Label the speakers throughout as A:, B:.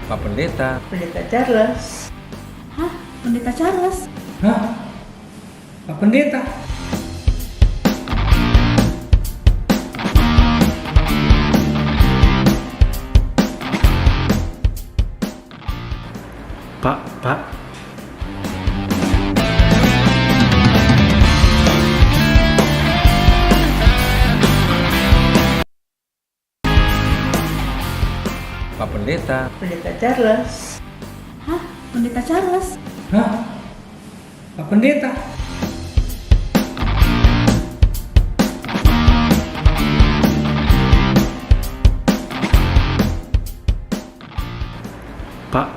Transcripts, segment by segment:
A: Pak Pendeta.
B: Pendeta Charles.
C: Hah? Pendeta Charles?
D: Hah? Pak Pendeta?
E: Pak.
A: Pak Pendeta.
B: Pendeta Charles.
C: Hah? Pendeta Charles?
D: Hah? Pak Pendeta?
E: Pak.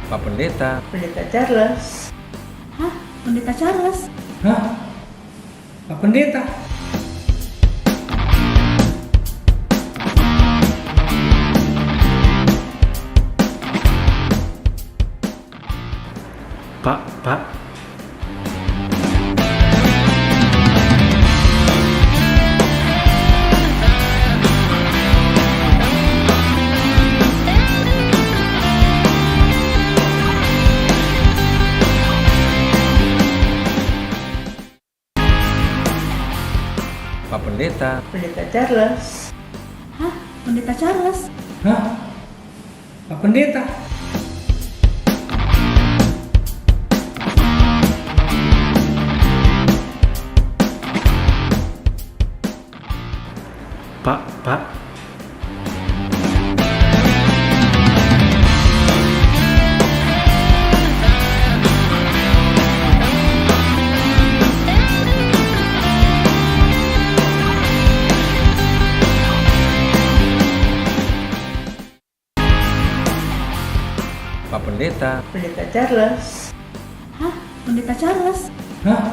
A: Pak Pendeta.
B: Pendeta Charles.
C: Hah? Pendeta Charles?
D: Hah? Pak Pendeta?
E: Pak.
A: Pak Pendeta.
B: Pendeta Charles.
C: Hah? Pendeta Charles?
D: Hah? Pak Pendeta?
E: Pak.
A: Pak Pendeta.
B: Pendeta Charles.
C: Hah? Pendeta Charles?
D: Hah?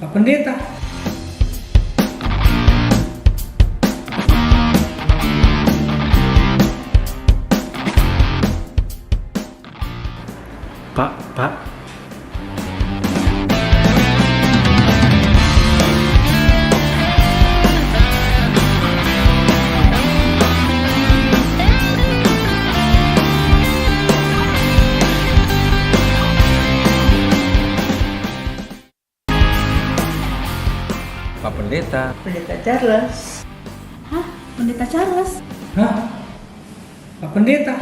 D: Pak Pendeta?
E: Pak.
A: Pak Pendeta.
B: Pendeta Charles.
C: Hah? Pendeta Charles?
D: Hah? Pak Pendeta?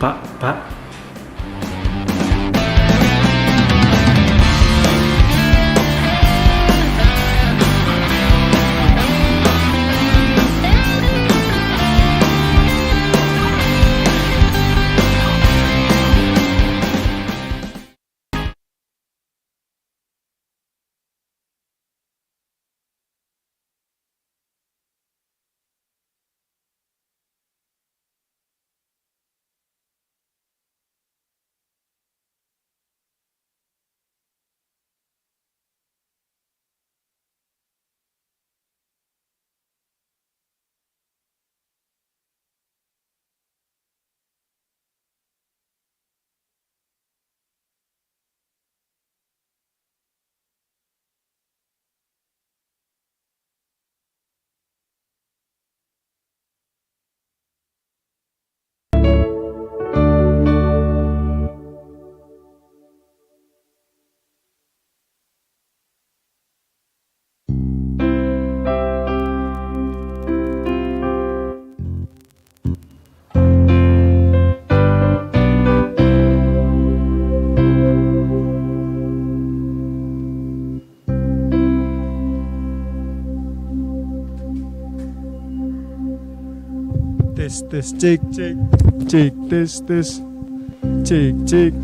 E: Pak.
F: Tes cek tes cek tes 1 2 cek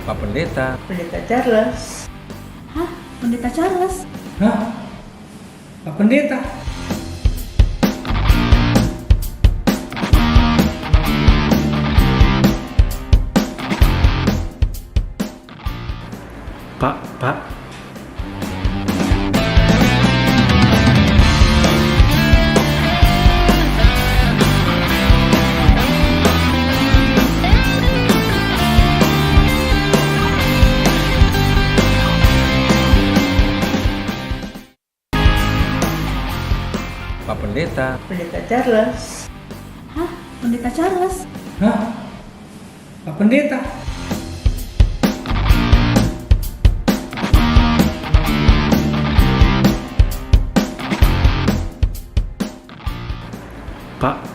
A: Pak Pendeta,
B: Pendeta Charles,
C: Hah? Pendeta Charles?
D: Hah? Pak Pendeta?
E: Pak.
A: Pak Pendeta,
B: Pendeta Charles,
C: Hah? Pendeta Charles?
D: Hah? Pak Pendeta?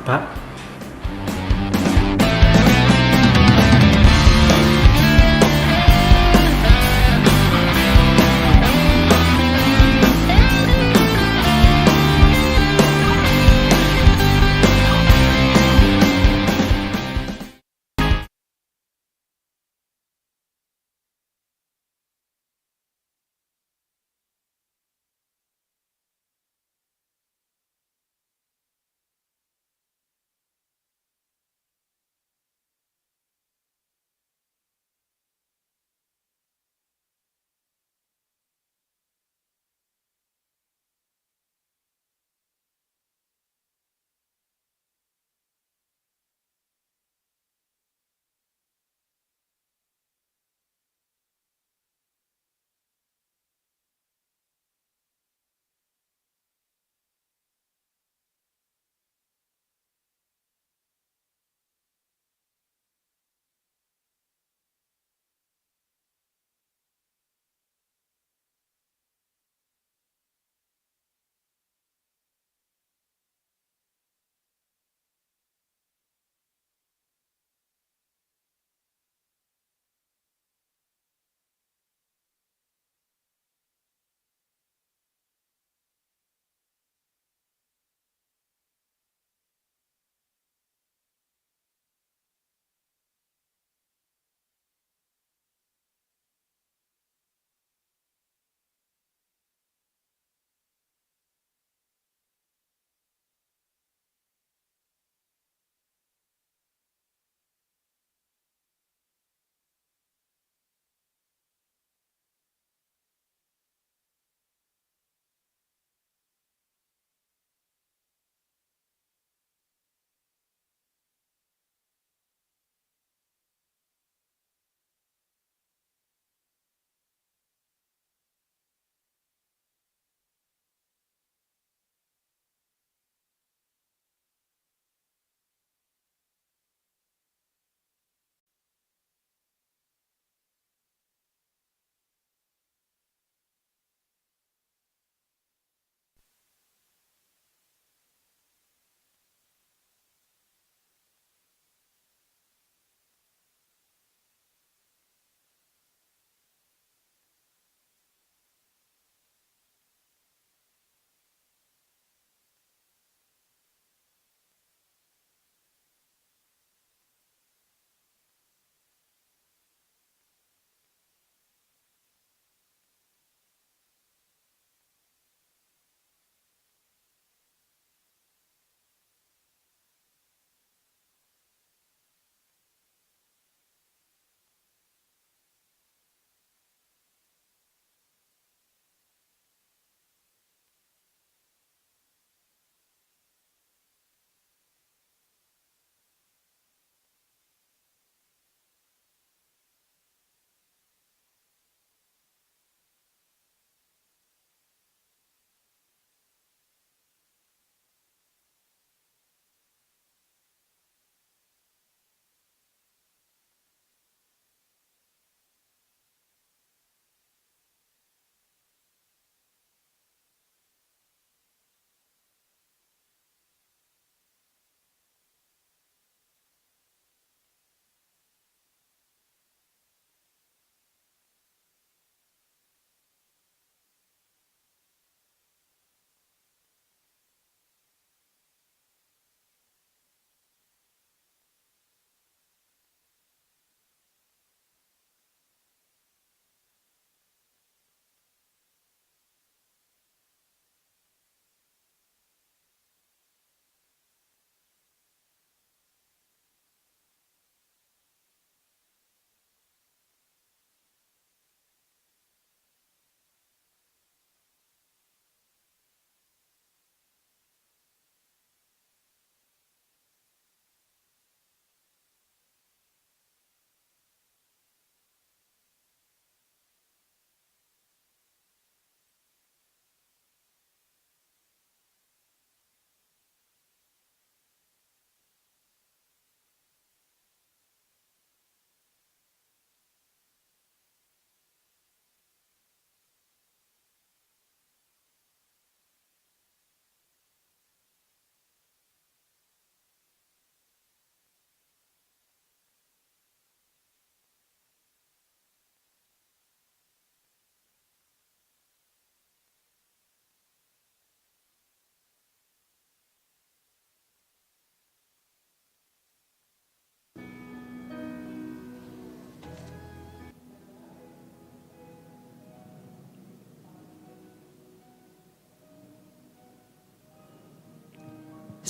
E: Pak.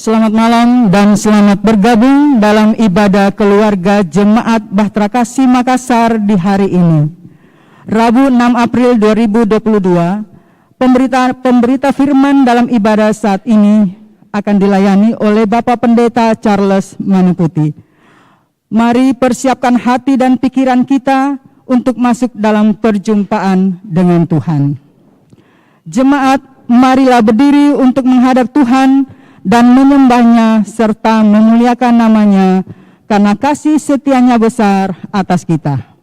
G: Selamat malam dan selamat bergabung dalam ibadah keluarga Jemaat Bahtera Kasih Makassar di hari ini. Rabu 6 April 2022, pemberita firman dalam ibadah saat ini akan dilayani oleh Bapak Pendeta Charles Manuputi. Mari persiapkan hati dan pikiran kita untuk masuk dalam perjumpaan dengan Tuhan. Jemaat, marilah berdiri untuk menghadap Tuhan dan menyembahnya serta memuliakan namanya karena kasih setianya besar atas kita.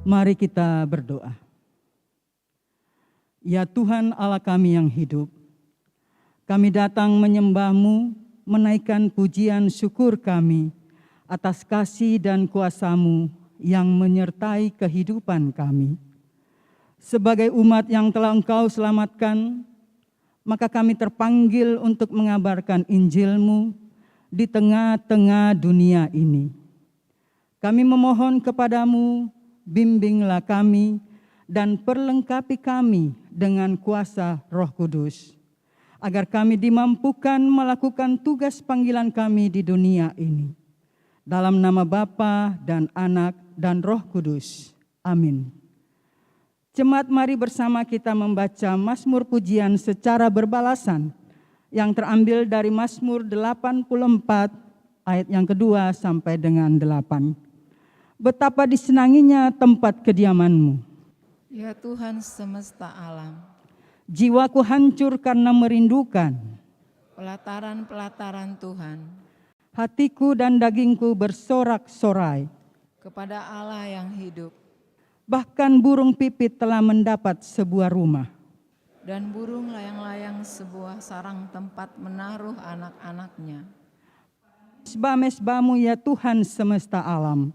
G: Mari kita berdoa. Ya Tuhan Allah kami yang hidup, kami datang menyembah-Mu, menaikkan pujian syukur kami atas kasih dan kuasa-Mu yang menyertai kehidupan kami. Sebagai umat yang telah Engkau selamatkan, maka kami terpanggil untuk mengabarkan Injil-Mu di tengah-tengah dunia ini. Kami memohon kepadamu, bimbinglah kami dan perlengkapi kami dengan kuasa Roh Kudus, agar kami dimampukan melakukan tugas panggilan kami di dunia ini. Dalam nama Bapa dan Anak dan Roh Kudus. Amin. Jemaat, mari bersama kita membaca Mazmur pujian secara berbalasan yang terambil dari Mazmur 84 ayat yang kedua sampai dengan 8. Betapa disenanginya tempat kediaman-Mu,
H: ya Tuhan semesta alam.
G: Jiwaku hancur karena merindukan
H: Pelataran-pelataran Tuhan.
G: Hatiku dan dagingku bersorak-sorai
H: kepada Allah yang hidup.
G: Bahkan burung pipit telah mendapat sebuah rumah,
H: Dan burung layang-layang sebuah sarang tempat menaruh anak-anaknya.
G: Mesbah-mesbah-Mu ya Tuhan semesta alam.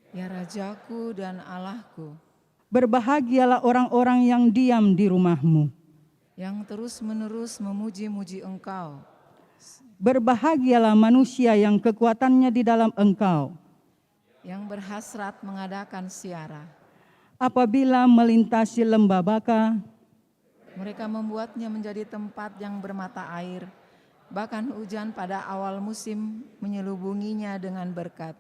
H: Ya Rajaku dan Allahku,
G: Berbahagialah orang-orang yang diam di rumah-Mu.
H: yang terus-menerus memuji-muji Engkau.
G: Berbahagialah manusia yang kekuatannya di dalam Engkau.
H: Yang berhasrat mengadakan siara.
G: Apabila melintasi lembah Baka,
H: Mereka membuatnya menjadi tempat yang bermata air. Bahkan hujan pada awal musim menyelubunginya dengan berkat.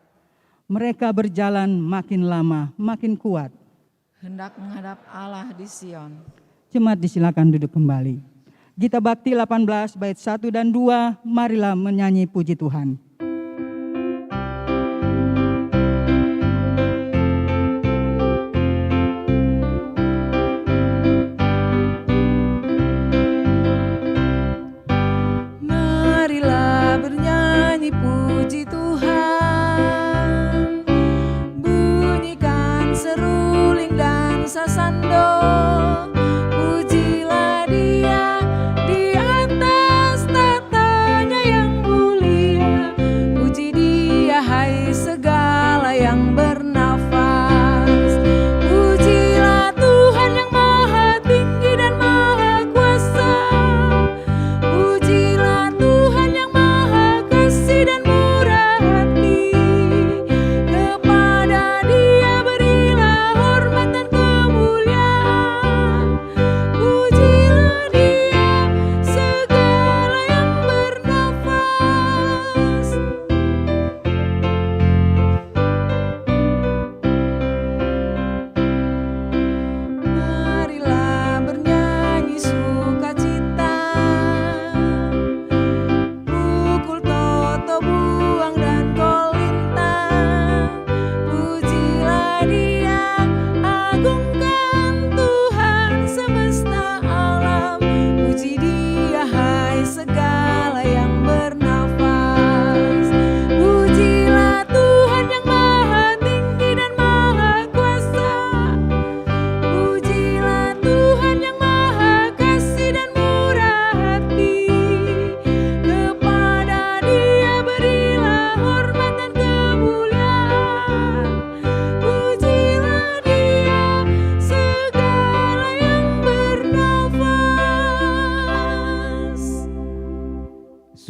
G: mereka berjalan makin lama, makin kuat.
H: Hendak menghadap Allah di Sion.
G: Jemaat disilakan duduk kembali. Gita Bakti 18 bait 1 dan 2, marilah menyanyi puji Tuhan.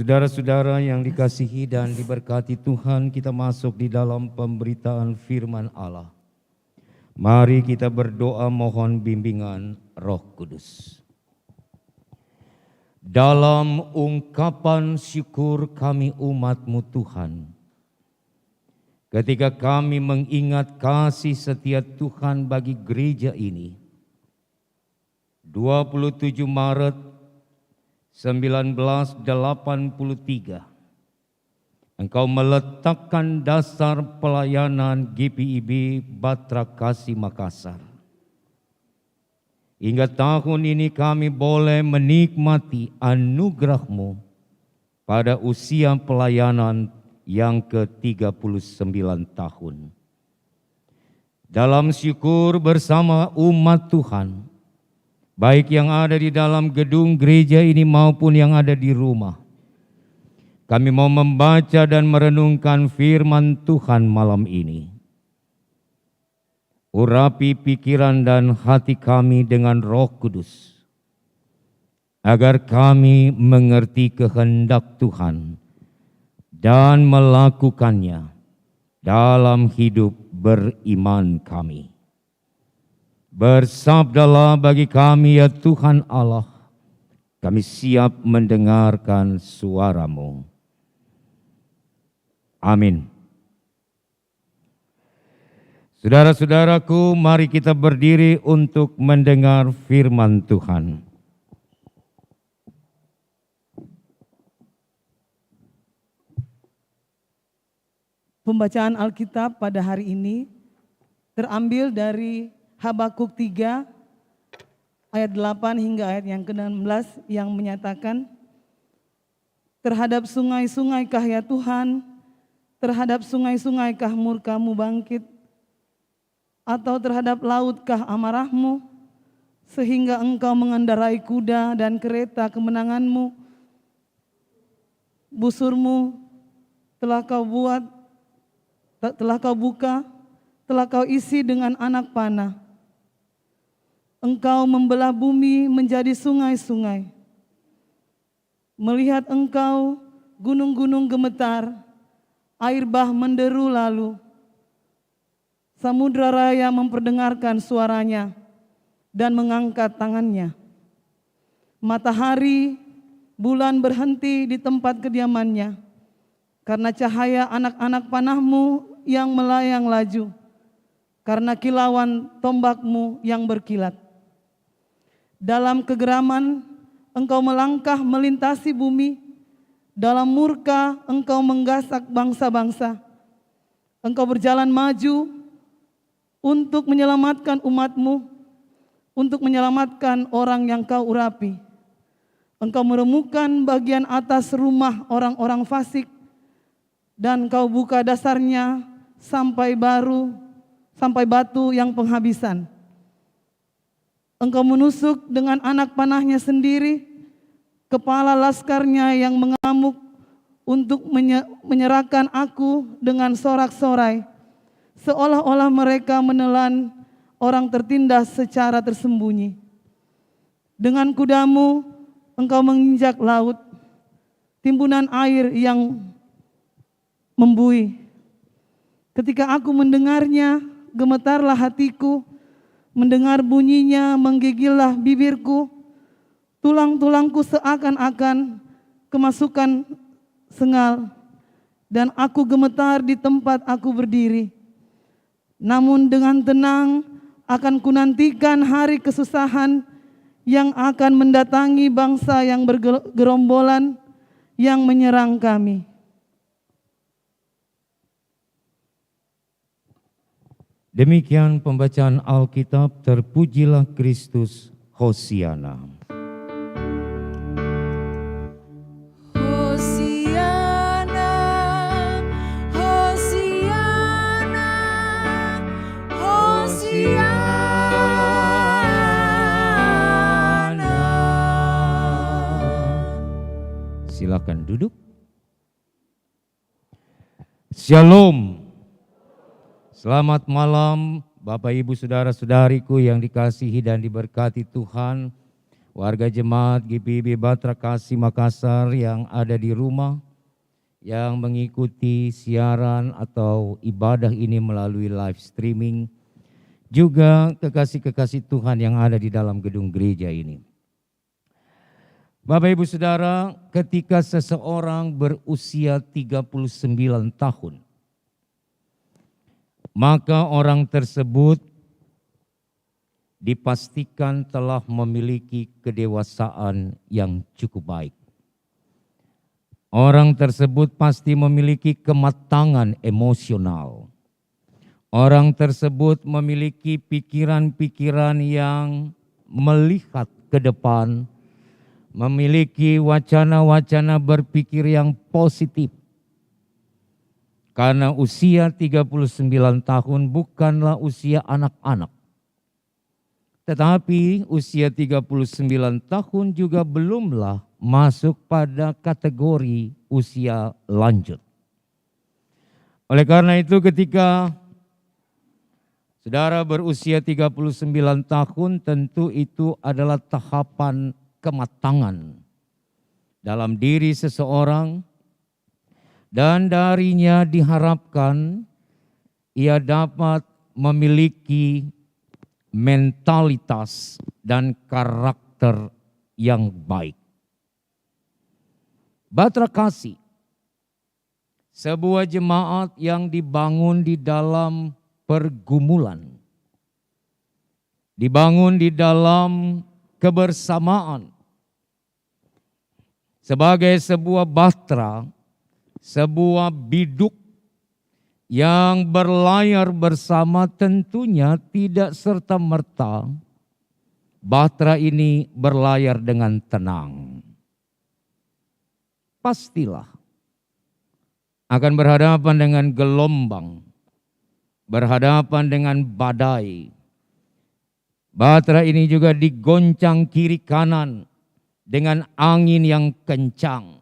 I: Saudara-saudara yang dikasihi dan diberkati Tuhan, kita masuk di dalam pemberitaan firman Allah. Mari kita berdoa mohon bimbingan Roh Kudus. Dalam ungkapan syukur kami umat-Mu Tuhan, ketika kami mengingat kasih setia Tuhan bagi gereja ini, 27 Maret 1983, Engkau meletakkan dasar pelayanan GPIB Batra Kasih Makassar. Hingga tahun ini kami boleh menikmati anugerah-Mu pada usia pelayanan yang ke-39 tahun. Dalam syukur bersama umat Tuhan, baik yang ada di dalam gedung gereja ini maupun yang ada di rumah, kami mau membaca dan merenungkan firman Tuhan malam ini. Urapi pikiran dan hati kami dengan Roh Kudus, agar kami mengerti kehendak Tuhan dan melakukannya dalam hidup beriman kami. Bersabdalah bagi kami ya Tuhan Allah, kami siap mendengarkan suara-Mu. Amin. Saudara-saudaraku, mari kita berdiri untuk mendengar firman Tuhan.
G: Pembacaan Alkitab pada hari ini terambil dari Habakuk 3 ayat 8 hingga ayat yang ke-16 yang menyatakan, terhadap sungai-sungaikah ya Tuhan, terhadap sungai-sungaikah murka-Mu bangkit, atau terhadap lautkah amarah-Mu, sehingga Engkau mengendarai kuda dan kereta kemenangan-Mu, busur-Mu telah Kau buat, telah Kau buka, telah Kau isi dengan anak panah. Engkau membelah bumi menjadi sungai-sungai. Melihat Engkau, gunung-gunung gemetar, air bah menderu lalu. Samudra raya memperdengarkan suaranya dan mengangkat tangannya. Matahari, bulan berhenti di tempat kediamannya, karena cahaya anak-anak panah-Mu yang melayang laju, karena kilauan tombak-Mu yang berkilat. Dalam kegeraman Engkau melangkah melintasi bumi, dalam murka Engkau menggasak bangsa-bangsa. Engkau berjalan maju untuk menyelamatkan umat-Mu, untuk menyelamatkan orang yang Kau urapi. Engkau meremukan bagian atas rumah orang-orang fasik, dan Kau buka dasarnya sampai batu yang penghabisan. Engkau menusuk dengan anak panahnya sendiri kepala laskarnya yang mengamuk untuk menyerahkan aku dengan sorak-sorai, seolah-olah mereka menelan orang tertindas secara tersembunyi. Dengan kuda-Mu Engkau menginjak laut, timbunan air yang membuih. Ketika aku mendengarnya, gemetarlah hatiku, mendengar bunyinya menggigillah bibirku, tulang-tulangku seakan-akan kemasukan sengal, dan aku gemetar di tempat aku berdiri. Namun dengan tenang akan kunantikan hari kesusahan yang akan mendatangi bangsa yang bergerombolan yang menyerang kami.
I: Demikian pembacaan Alkitab. Terpujilah Kristus. Hosiana.
H: Hosiana, Hosiana, Hosiana.
I: Silakan duduk. Shalom. Selamat malam Bapak Ibu Saudara-saudariku yang dikasihi dan diberkati Tuhan. warga jemaat GPIB Batra Kasih Makassar yang ada di rumah, yang mengikuti siaran atau ibadah ini melalui live streaming, juga kekasih-kekasih Tuhan yang ada di dalam gedung gereja ini. Bapak Ibu Saudara, ketika seseorang berusia 39 tahun, maka orang tersebut dipastikan telah memiliki kedewasaan yang cukup baik. Orang tersebut pasti memiliki kematangan emosional. Orang tersebut memiliki pikiran-pikiran yang melihat ke depan, memiliki wacana-wacana berpikir yang positif. Karena usia 39 tahun bukanlah usia anak-anak. Tetapi usia 39 tahun juga belumlah masuk pada kategori usia lanjut. Oleh karena itu ketika saudara berusia 39 tahun, tentu itu adalah tahapan kematangan dalam diri seseorang, dan darinya diharapkan ia dapat memiliki mentalitas dan karakter yang baik. Batra Kasih, sebuah jemaat yang dibangun di dalam pergumulan, dibangun di dalam kebersamaan, sebagai sebuah batra, sebuah biduk yang berlayar bersama, tentunya tidak serta-merta batra ini berlayar dengan tenang. Pastilah akan berhadapan dengan gelombang, berhadapan dengan badai. Batra ini juga digoncang kiri kanan dengan angin yang kencang.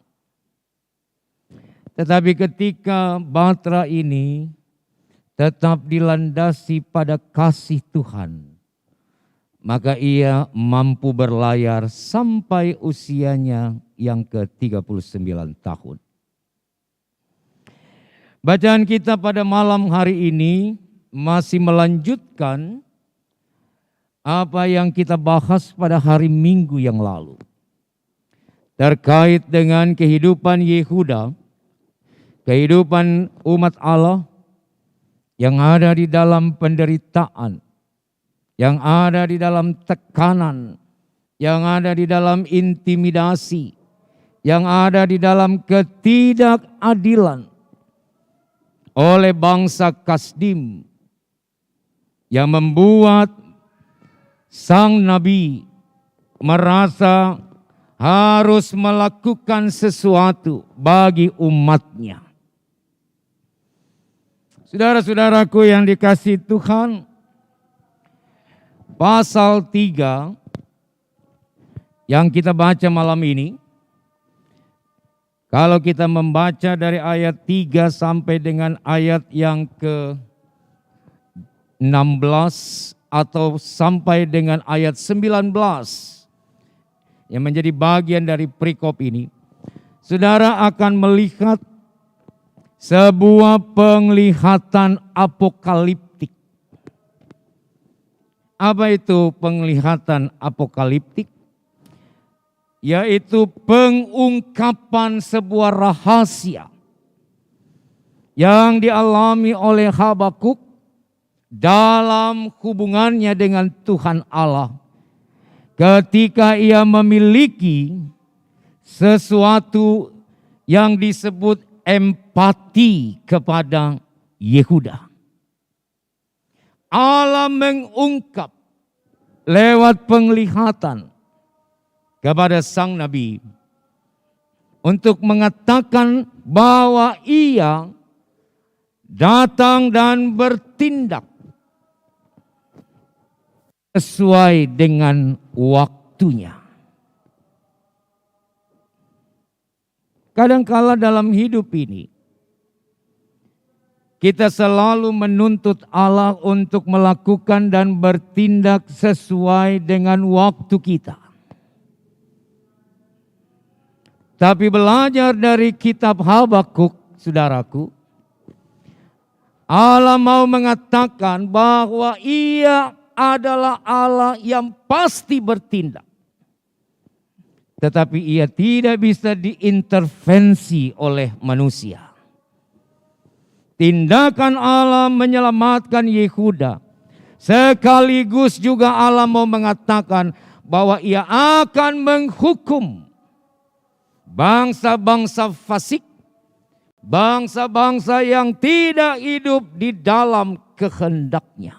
I: Tetapi ketika batra ini tetap dilandasi pada kasih Tuhan, maka ia mampu berlayar sampai usianya yang ke-39 tahun. Bacaan kita pada malam hari ini masih melanjutkan apa yang kita bahas pada hari Minggu yang lalu, terkait dengan kehidupan Yehuda, kehidupan umat Allah yang ada di dalam penderitaan, yang ada di dalam tekanan, yang ada di dalam intimidasi, yang ada di dalam ketidakadilan oleh bangsa Kasdim, yang membuat sang nabi merasa harus melakukan sesuatu bagi umatnya. Saudara-saudaraku yang dikasihi Tuhan, pasal 3 yang kita baca malam ini, kalau kita membaca dari ayat 3 sampai dengan ayat yang ke-16 atau sampai dengan ayat 19 yang menjadi bagian dari perikop ini, saudara akan melihat sebuah penglihatan apokaliptik. Apa itu penglihatan apokaliptik? Yaitu pengungkapan sebuah rahasia yang dialami oleh Habakuk dalam hubungannya dengan Tuhan Allah, ketika ia memiliki sesuatu yang disebut empati kepada Yehuda. Allah mengungkap lewat penglihatan kepada sang nabi untuk mengatakan bahwa ia datang dan bertindak sesuai dengan waktunya. Kadangkala dalam hidup ini, kita selalu menuntut Allah untuk melakukan dan bertindak sesuai dengan waktu kita. Tapi belajar dari kitab Habakuk, saudaraku, Allah mau mengatakan bahwa Ia adalah Allah yang pasti bertindak. Tetapi Ia tidak bisa diintervensi oleh manusia. Tindakan Allah menyelamatkan Yehuda. Sekaligus juga Allah mau mengatakan bahwa Ia akan menghukum bangsa-bangsa fasik, bangsa-bangsa yang tidak hidup di dalam kehendak-Nya.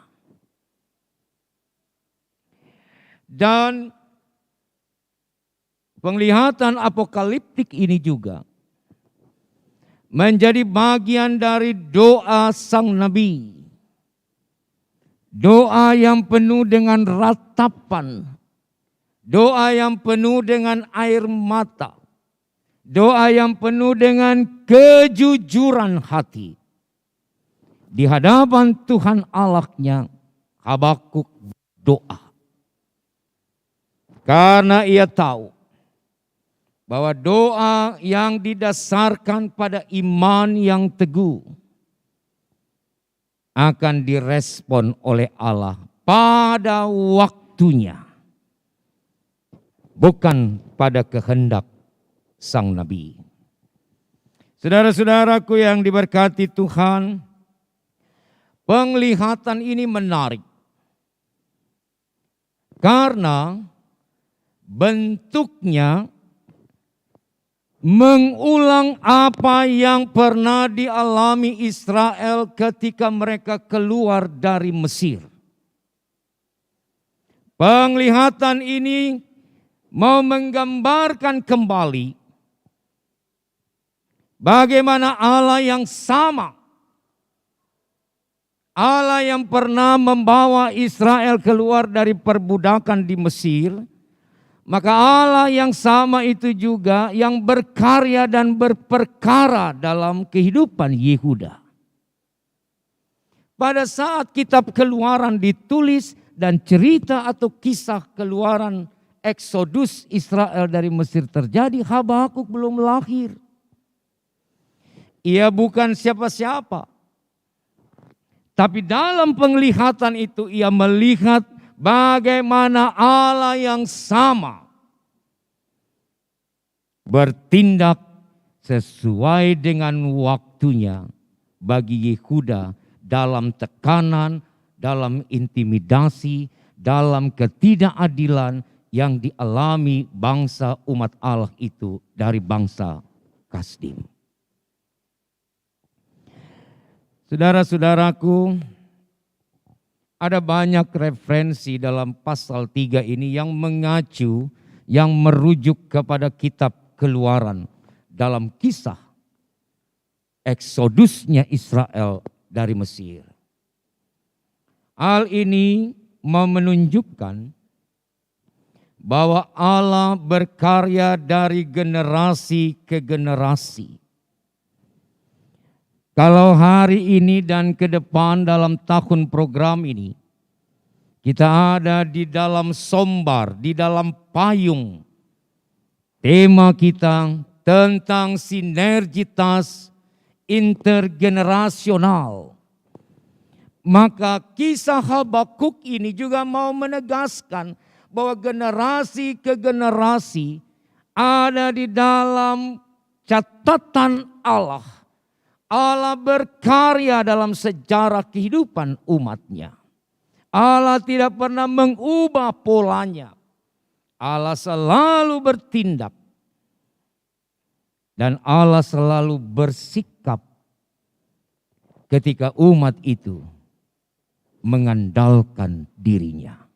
I: Dan penglihatan apokaliptik ini juga menjadi bagian dari doa sang nabi. Doa yang penuh dengan ratapan, doa yang penuh dengan air mata, doa yang penuh dengan kejujuran hati. Di hadapan Tuhan Allah-Nya, Habakuk doa. Karena ia tahu bahwa doa yang didasarkan pada iman yang teguh akan direspon oleh Allah pada waktunya, bukan pada kehendak sang nabi. Saudara-saudaraku yang diberkati Tuhan, penglihatan ini menarik karena bentuknya mengulang apa yang pernah dialami Israel ketika mereka keluar dari Mesir. Penglihatan ini mau menggambarkan kembali bagaimana Allah yang sama, Allah yang pernah membawa Israel keluar dari perbudakan di Mesir, maka Allah yang sama itu juga yang berkarya dan berperkara dalam kehidupan Yehuda. Pada saat kitab Keluaran ditulis dan cerita atau kisah keluaran Eksodus Israel dari Mesir terjadi, Habakuk belum lahir. Ia bukan siapa-siapa. Tapi dalam penglihatan itu ia melihat bagaimana Allah yang sama bertindak sesuai dengan waktunya bagi Yehuda dalam tekanan, dalam intimidasi, dalam ketidakadilan yang dialami bangsa umat Allah itu dari bangsa Kasdim. Saudara-saudaraku, ada banyak referensi dalam pasal 3 ini yang mengacu, yang merujuk kepada kitab Keluaran dalam kisah eksodusnya Israel dari Mesir. Hal ini menunjukkan bahwa Allah berkarya dari generasi ke generasi. Kalau hari ini dan ke depan dalam tahun program ini, kita ada di dalam sombar, di dalam payung. Tema kita tentang sinergitas intergenerasional. Maka kisah Habakuk ini juga mau menegaskan bahwa generasi ke generasi ada di dalam catatan Allah. Allah berkarya dalam sejarah kehidupan umatnya. Allah tidak pernah mengubah polanya. Allah selalu bertindak. Dan Allah selalu bersikap ketika umat itu mengandalkan dirinya.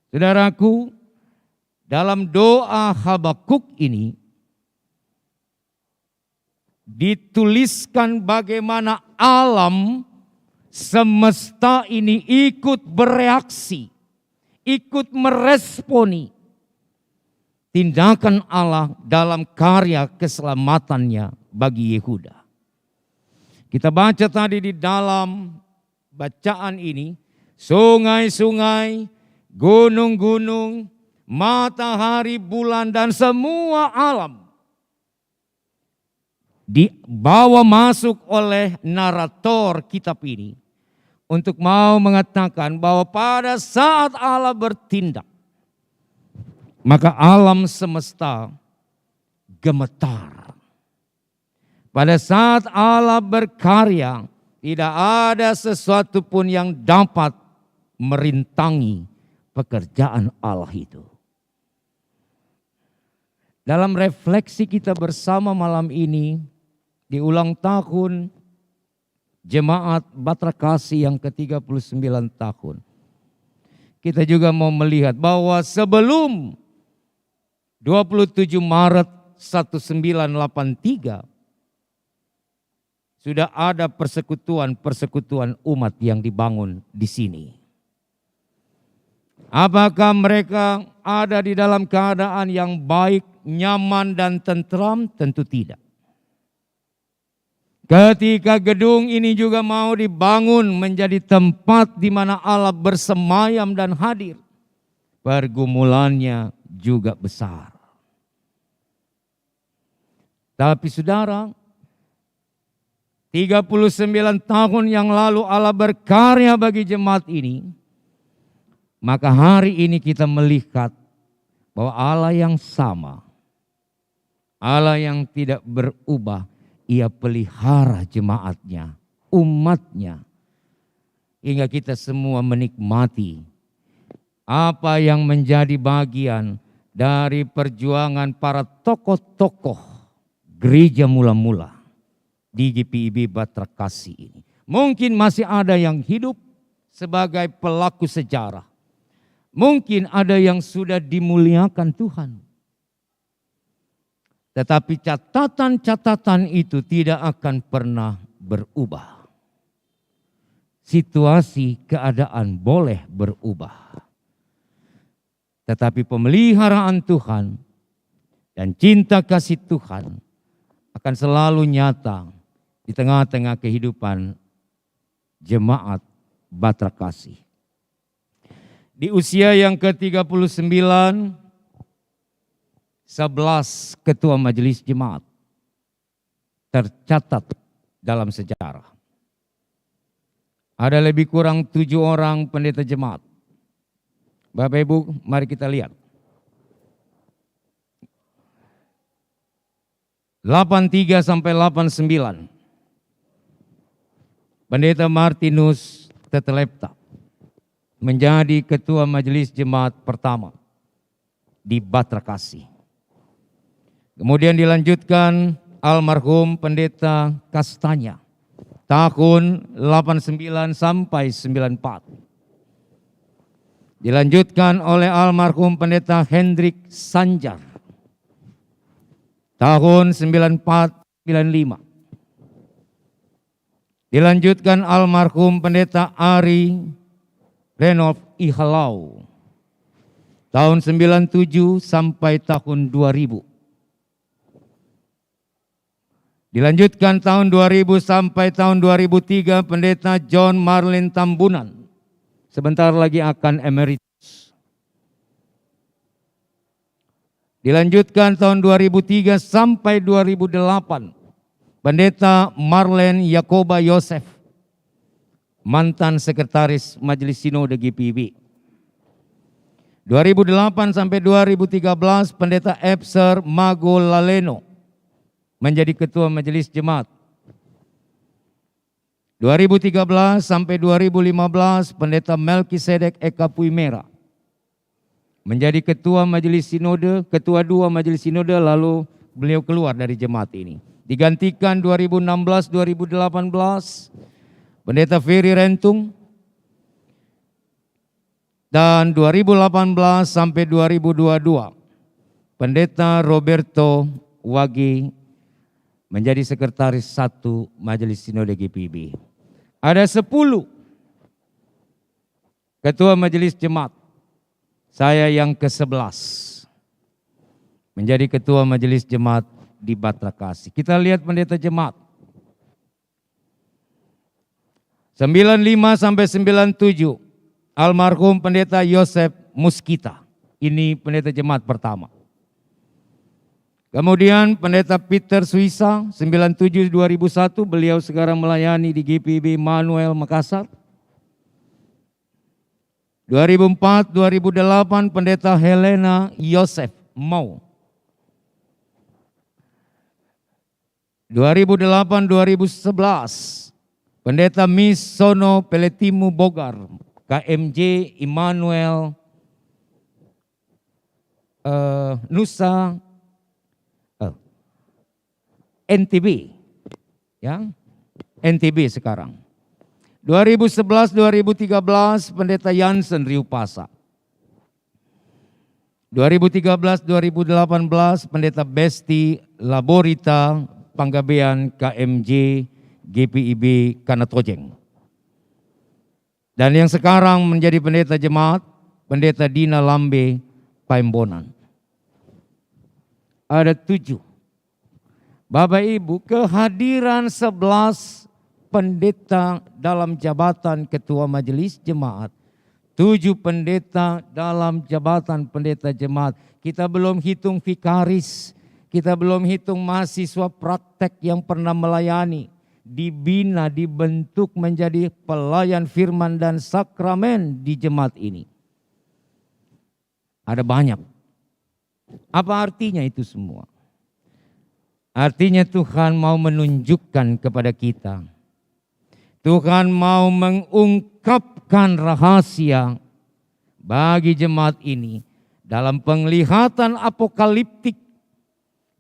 I: Saudaraku, dalam doa Habakuk ini dituliskan bagaimana alam semesta ini ikut bereaksi, ikut meresponi tindakan Allah dalam karya keselamatannya bagi Yehuda. Kita baca tadi di dalam bacaan ini, sungai-sungai, gunung-gunung matahari, bulan, dan semua alam dibawa masuk oleh narator kitab ini untuk mau mengatakan bahwa pada saat Allah bertindak, maka alam semesta gemetar. Pada saat Allah berkarya, tidak ada sesuatu pun yang dapat merintangi pekerjaan Allah itu. Dalam refleksi kita bersama malam ini, di ulang tahun Jemaat Batra Kasih yang ke-39 tahun, kita juga mau melihat bahwa sebelum 27 Maret 1983, sudah ada persekutuan umat yang dibangun di sini. Apakah mereka ada di dalam keadaan yang baik, nyaman, dan tentram? Tentu tidak. Ketika gedung ini juga mau dibangun menjadi tempat di mana Allah bersemayam dan hadir, pergumulannya juga besar. Tapi saudara, 39 tahun yang lalu Allah berkarya bagi jemaat ini, maka hari ini kita melihat bahwa Allah yang sama, Allah yang tidak berubah, Ia pelihara jemaatnya, umatnya, hingga kita semua menikmati apa yang menjadi bagian dari perjuangan para tokoh-tokoh gereja mula-mula di GPIB Batra Kasih ini. Mungkin masih ada yang hidup sebagai pelaku sejarah. Mungkin ada yang sudah dimuliakan Tuhan. Tetapi catatan-catatan itu tidak akan pernah berubah. Situasi, keadaan boleh berubah. Tetapi pemeliharaan Tuhan dan cinta kasih Tuhan akan selalu nyata di tengah-tengah kehidupan jemaat Batra Kasih. Di usia yang ke-39, 11 ketua majelis jemaat tercatat dalam sejarah. Ada lebih kurang 7 orang pendeta jemaat. Bapak Ibu, mari kita lihat. 83 sampai 89. Pendeta Martinus Tetelepta menjadi ketua majelis jemaat pertama di Batra Kasih. Kemudian dilanjutkan almarhum pendeta Kastanya tahun 89 sampai 94. Dilanjutkan oleh almarhum pendeta Hendrik Sanjar tahun 94-95. Dilanjutkan almarhum pendeta Ari Renov Ihalau tahun 97 sampai tahun 2000. Dilanjutkan tahun 2000 sampai tahun 2003 pendeta John Marlin Tambunan. Sebentar lagi akan emeritus. Dilanjutkan tahun 2003 sampai 2008. Pendeta Marlen Yakoba Yosef, mantan sekretaris Majelis Sinode GPIB. 2008 sampai 2013 pendeta Ebser Mago Laleno menjadi ketua Majelis Jemaat. 2013 sampai 2015 pendeta Melkisedek Eka Puimera menjadi ketua Majelis Sinode, ketua 2 Majelis Sinode, lalu beliau keluar dari jemaat ini. Digantikan 2016-2018 pendeta Ferry Rentung, dan 2018 sampai 2022 pendeta Roberto Wagi menjadi sekretaris 1 Majelis Sinode GPIB. Ada 10 ketua Majelis Jemaat. Saya yang ke-11 menjadi ketua Majelis Jemaat di Batra Kasih. Kita lihat pendeta jemaat. 95 sampai 97 almarhum pendeta Yosef Muskita Ini pendeta jemaat pertama. Kemudian pendeta Peter Suisa 97-2001, beliau sekarang melayani di GPIB Immanuel Makassar. 2004-2008 pendeta Helena Yosef Mau. 2008-2011 pendeta Miss Sono Peletimu Bogar, KMJ Immanuel Nusa NTB, ya, NTB sekarang. 2011-2013 pendeta Jansen Riupasa. 2013-2018 pendeta Besti Laborita Panggabean KMJ GPIB Kanatojeng. Dan yang sekarang menjadi pendeta jemaat, pendeta Dina Lambe Paimbonan. Ada 7. Bapak Ibu, kehadiran 11 pendeta dalam jabatan ketua majelis jemaat, 7 pendeta dalam jabatan pendeta jemaat. Kita belum hitung vikaris, kita belum hitung mahasiswa praktek yang pernah melayani, dibina, dibentuk menjadi pelayan firman dan sakramen di jemaat ini. Ada banyak. Apa artinya itu semua? Artinya Tuhan mau menunjukkan kepada kita. Tuhan mau mengungkapkan rahasia bagi jemaat ini dalam penglihatan apokaliptik,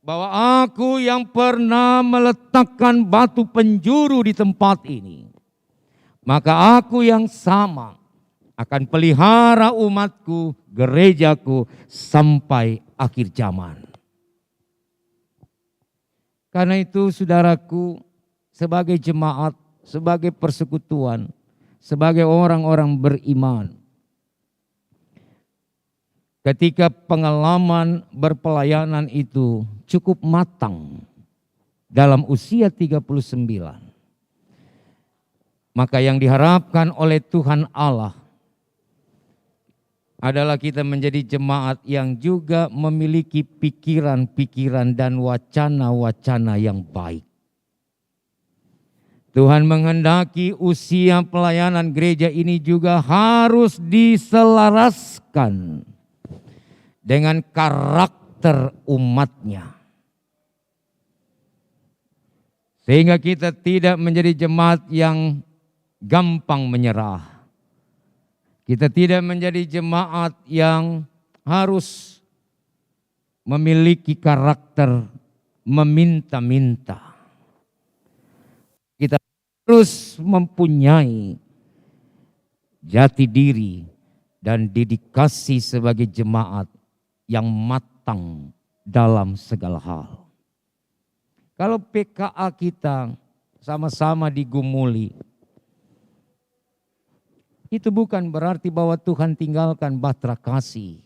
I: bahwa aku yang pernah meletakkan batu penjuru di tempat ini, maka aku yang sama akan pelihara umatku, gerejaku sampai akhir zaman. Karena itu saudaraku, sebagai jemaat, sebagai persekutuan, sebagai orang-orang beriman, ketika pengalaman berpelayanan itu cukup matang dalam usia 39, maka yang diharapkan oleh Tuhan Allah adalah kita menjadi jemaat yang juga memiliki pikiran-pikiran dan wacana-wacana yang baik. Tuhan menghendaki usia pelayanan gereja ini juga harus diselaraskan dengan karakter umatnya. Sehingga kita tidak menjadi jemaat yang gampang menyerah. Kita tidak menjadi jemaat yang harus memiliki karakter meminta-minta. Kita harus mempunyai jati diri dan dedikasi sebagai jemaat yang matang dalam segala hal. Kalau PKA kita sama-sama digumuli, itu bukan berarti bahwa Tuhan tinggalkan batra kasih.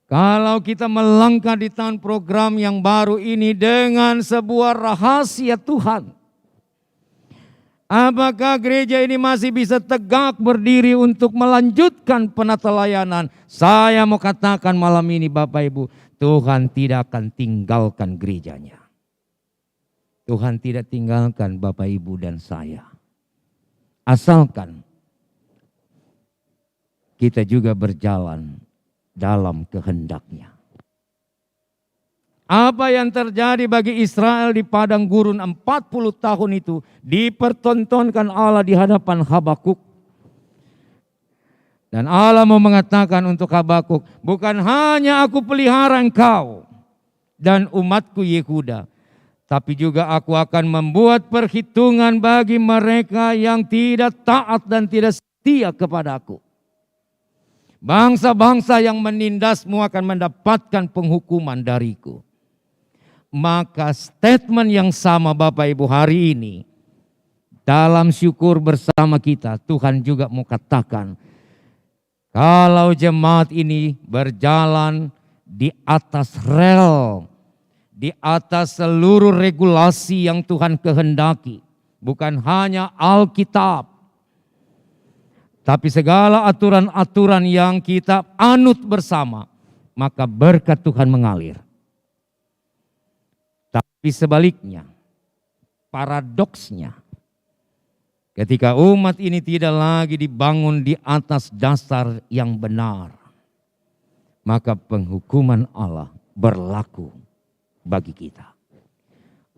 I: Kalau kita melangkah di tahun program yang baru ini dengan sebuah rahasia Tuhan, apakah gereja ini masih bisa tegak berdiri untuk melanjutkan penata layanan? Saya mau katakan malam ini Bapak Ibu, Tuhan tidak akan tinggalkan gerejanya. Tuhan tidak tinggalkan Bapak Ibu dan saya. Asalkan kita juga berjalan dalam kehendak-Nya. Apa yang terjadi bagi Israel di padang gurun 40 tahun itu dipertontonkan Allah di hadapan Habakuk. Dan Allah mau mengatakan untuk Habakuk, bukan hanya aku pelihara engkau dan umatku Yehuda, tapi juga aku akan membuat perhitungan bagi mereka yang tidak taat dan tidak setia kepadaku. Bangsa-bangsa yang menindasmu akan mendapatkan penghukuman dariku. Maka statement yang sama Bapak Ibu hari ini, dalam syukur bersama kita, Tuhan juga mau katakan, kalau jemaat ini berjalan di atas rel, di atas seluruh regulasi yang Tuhan kehendaki, bukan hanya Alkitab, Tapi segala aturan-aturan yang kita anut bersama, maka berkat Tuhan mengalir. Tapi sebaliknya, paradoksnya, ketika umat ini tidak lagi dibangun di atas dasar yang benar, maka penghukuman Allah berlaku bagi kita.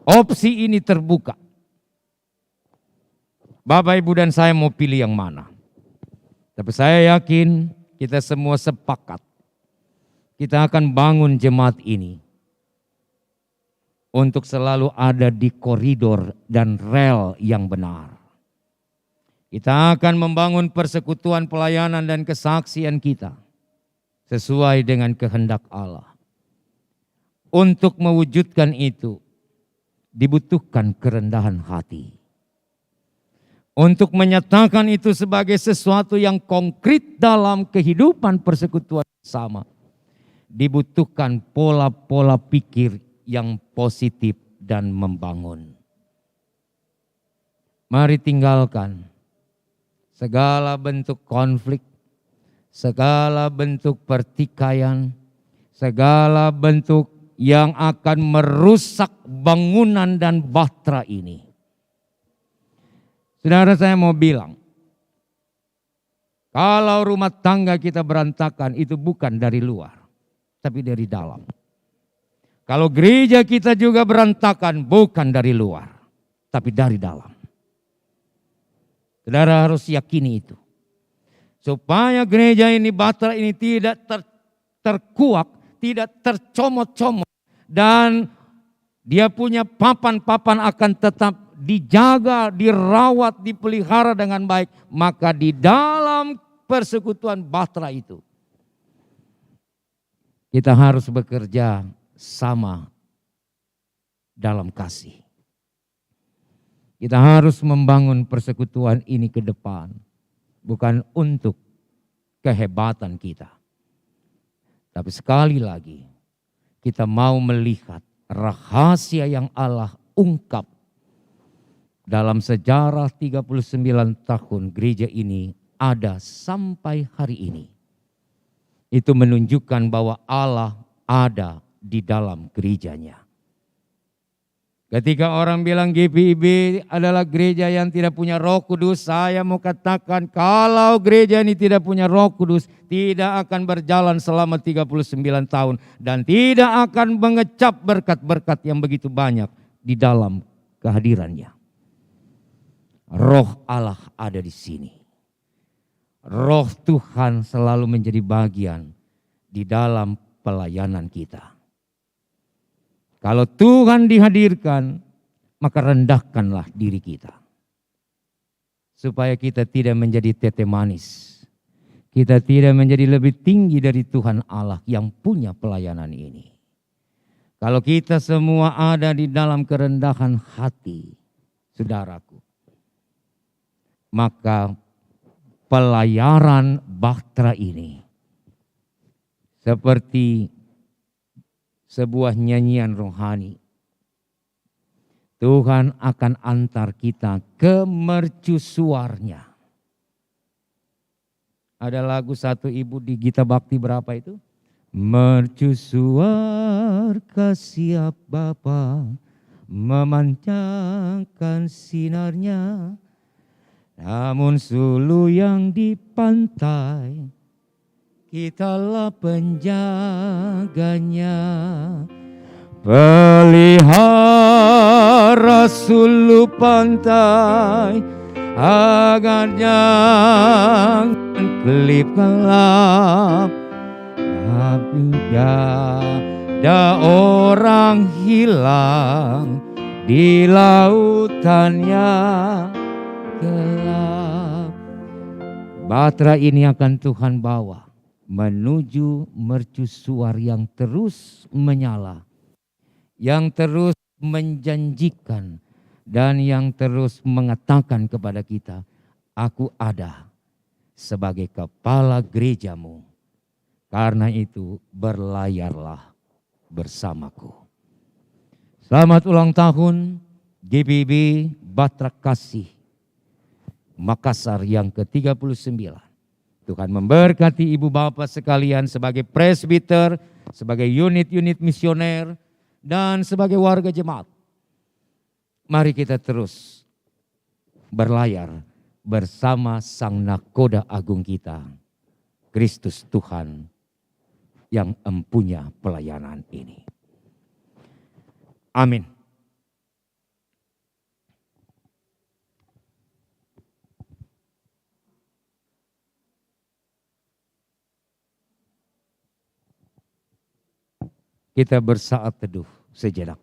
I: Opsi ini terbuka. Bapak, Ibu, dan saya mau pilih yang mana? Tapi saya yakin kita semua sepakat. Kita akan bangun jemaat ini untuk selalu ada di koridor dan rel yang benar. Kita akan membangun persekutuan pelayanan dan kesaksian kita sesuai dengan kehendak Allah. Untuk mewujudkan itu dibutuhkan kerendahan hati. Untuk menyatakan itu sebagai sesuatu yang konkret dalam kehidupan persekutuan bersama, dibutuhkan pola-pola pikir yang positif dan membangun. Mari tinggalkan segala bentuk konflik, segala bentuk pertikaian, segala bentuk yang akan merusak bangunan dan bahtera ini. Saudara, saya mau bilang, kalau rumah tangga kita berantakan itu bukan dari luar, tapi dari dalam. Kalau gereja kita juga berantakan bukan dari luar, tapi dari dalam. Saudara harus yakini itu. Supaya gereja ini, bahtera ini tidak terkuak, tidak tercomot-comot. Dan dia punya papan-papan akan tetap dijaga, dirawat, dipelihara dengan baik. Maka di dalam persekutuan bahtera itu, kita harus bekerja sama dalam kasih. Kita harus membangun persekutuan ini ke depan. Bukan untuk kehebatan kita. Tapi sekali lagi, kita mau melihat rahasia yang Allah ungkap dalam sejarah 39 tahun gereja ini ada sampai hari ini. Itu menunjukkan bahwa Allah ada di dalam gerejanya. Ketika orang bilang GPIB adalah gereja yang tidak punya Roh Kudus, saya mau katakan kalau gereja ini tidak punya Roh Kudus, tidak akan berjalan selama 39 tahun dan tidak akan mengecap berkat-berkat yang begitu banyak di dalam kehadirannya. Roh Allah ada di sini. Roh Tuhan selalu menjadi bagian di dalam pelayanan kita. Kalau Tuhan dihadirkan, maka rendahkanlah diri kita. Supaya kita tidak menjadi tete manis. Kita tidak menjadi lebih tinggi dari Tuhan Allah yang punya pelayanan ini. Kalau kita semua ada di dalam kerendahan hati, saudaraku, maka pelayaran bahtera ini seperti sebuah nyanyian rohani. Tuhan akan antar kita ke mercusuarnya. Ada lagu satu ibu di Gita Bakti berapa itu? Mercusuar kasih Bapa, memancarkan sinarnya, namun sulu yang di pantai, kitalah penjaganya. Pelihara sulu pantai agar jangan kelip gelap. Tapi ada orang hilang di lautannya gelap. Bahtera ini akan Tuhan bawa menuju mercusuar yang terus menyala, yang terus menjanjikan, dan yang terus mengatakan kepada kita, aku ada sebagai kepala gerejamu. Karena itu berlayarlah bersamaku. Selamat ulang tahun GPIB Bahtera Kasih. Makassar yang ke-39. Tuhan memberkati ibu bapak sekalian sebagai presbiter, sebagai unit-unit misioner, dan sebagai warga jemaat. Mari kita terus berlayar bersama Sang Nakoda Agung kita, Kristus Tuhan yang empunya pelayanan ini. Amin. Kita bersaat teduh sejenak.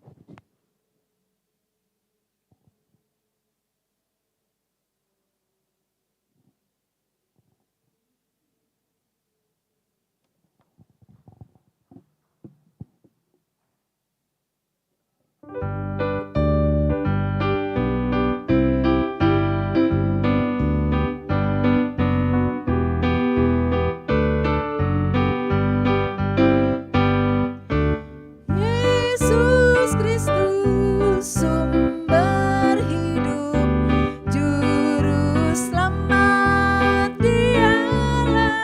H: Yesus Kristus sumber hidup, juru selamat Dialah.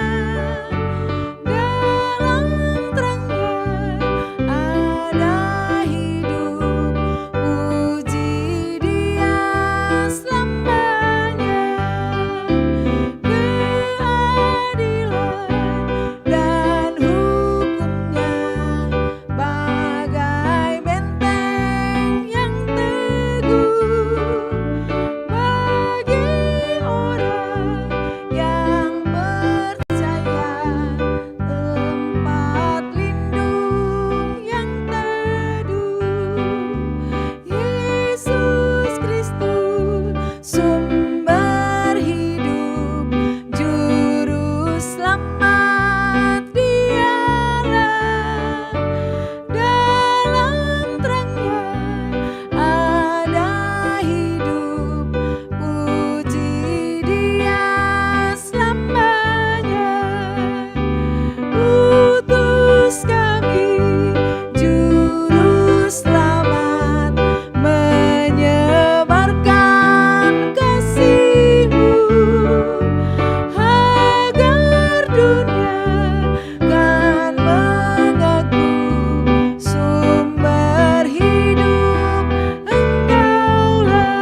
H: Dalam terangnya ada hidup, puji Dia selamanya. Keadilan dan hukumnya bagai benteng yang teguh bagi orang yang percaya, tempat lindung yang teduh. Yesus Kristus sumber hidup, juru selamat Dialah. Dalam terangnya ada hidup, puji Dia selamanya. Utus kami juru selamat, menyebarkan kasih-Mu agar dunia kan mengaku sumber hidup Engkaulah.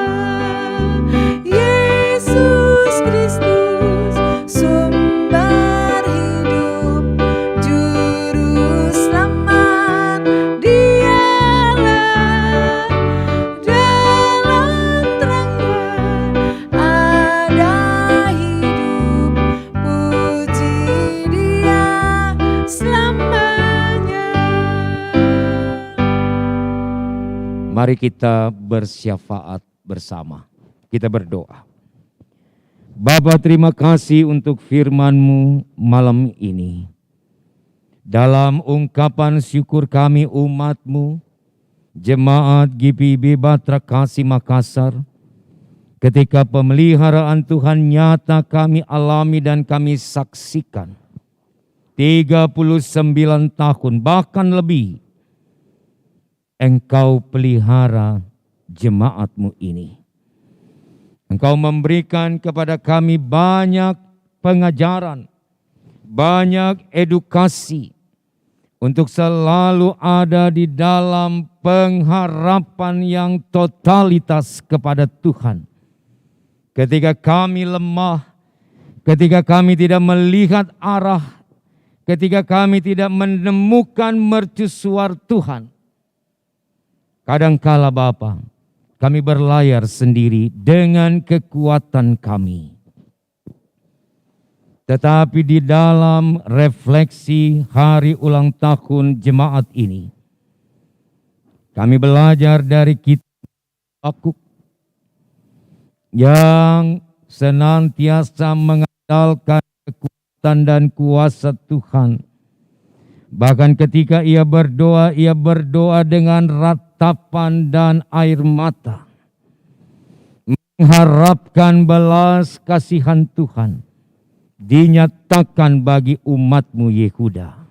H: Yesus Kristus sumber hidup, juru selamat Dialah. Dalam terangnya ada hidup, puji Dia selamanya.
I: Mari kita bersyafaat bersama. Kita berdoa. Bapa, terima kasih untuk firman-Mu malam ini. Dalam ungkapan syukur kami umat-Mu, Jemaat GPIB Batra Kasih Makassar, ketika pemeliharaan Tuhan nyata kami alami dan kami saksikan. 39 tahun bahkan lebih Engkau pelihara jemaat-Mu ini. Engkau memberikan kepada kami banyak pengajaran, banyak edukasi untuk selalu ada di dalam pengharapan yang totalitas kepada Tuhan. Ketika kami lemah, ketika kami tidak melihat arah, ketika kami tidak menemukan mercusuar Tuhan, kadangkala Bapa, kami berlayar sendiri dengan kekuatan kami. Tetapi di dalam refleksi hari ulang tahun jemaat ini, kami belajar dari kitab Habakuk yang senantiasa mengandalkan kekuatan dan kuasa Tuhan. Bahkan ketika ia berdoa dengan ratapan dan air mata, mengharapkan belas kasihan Tuhan dinyatakan bagi umat-Mu Yehuda.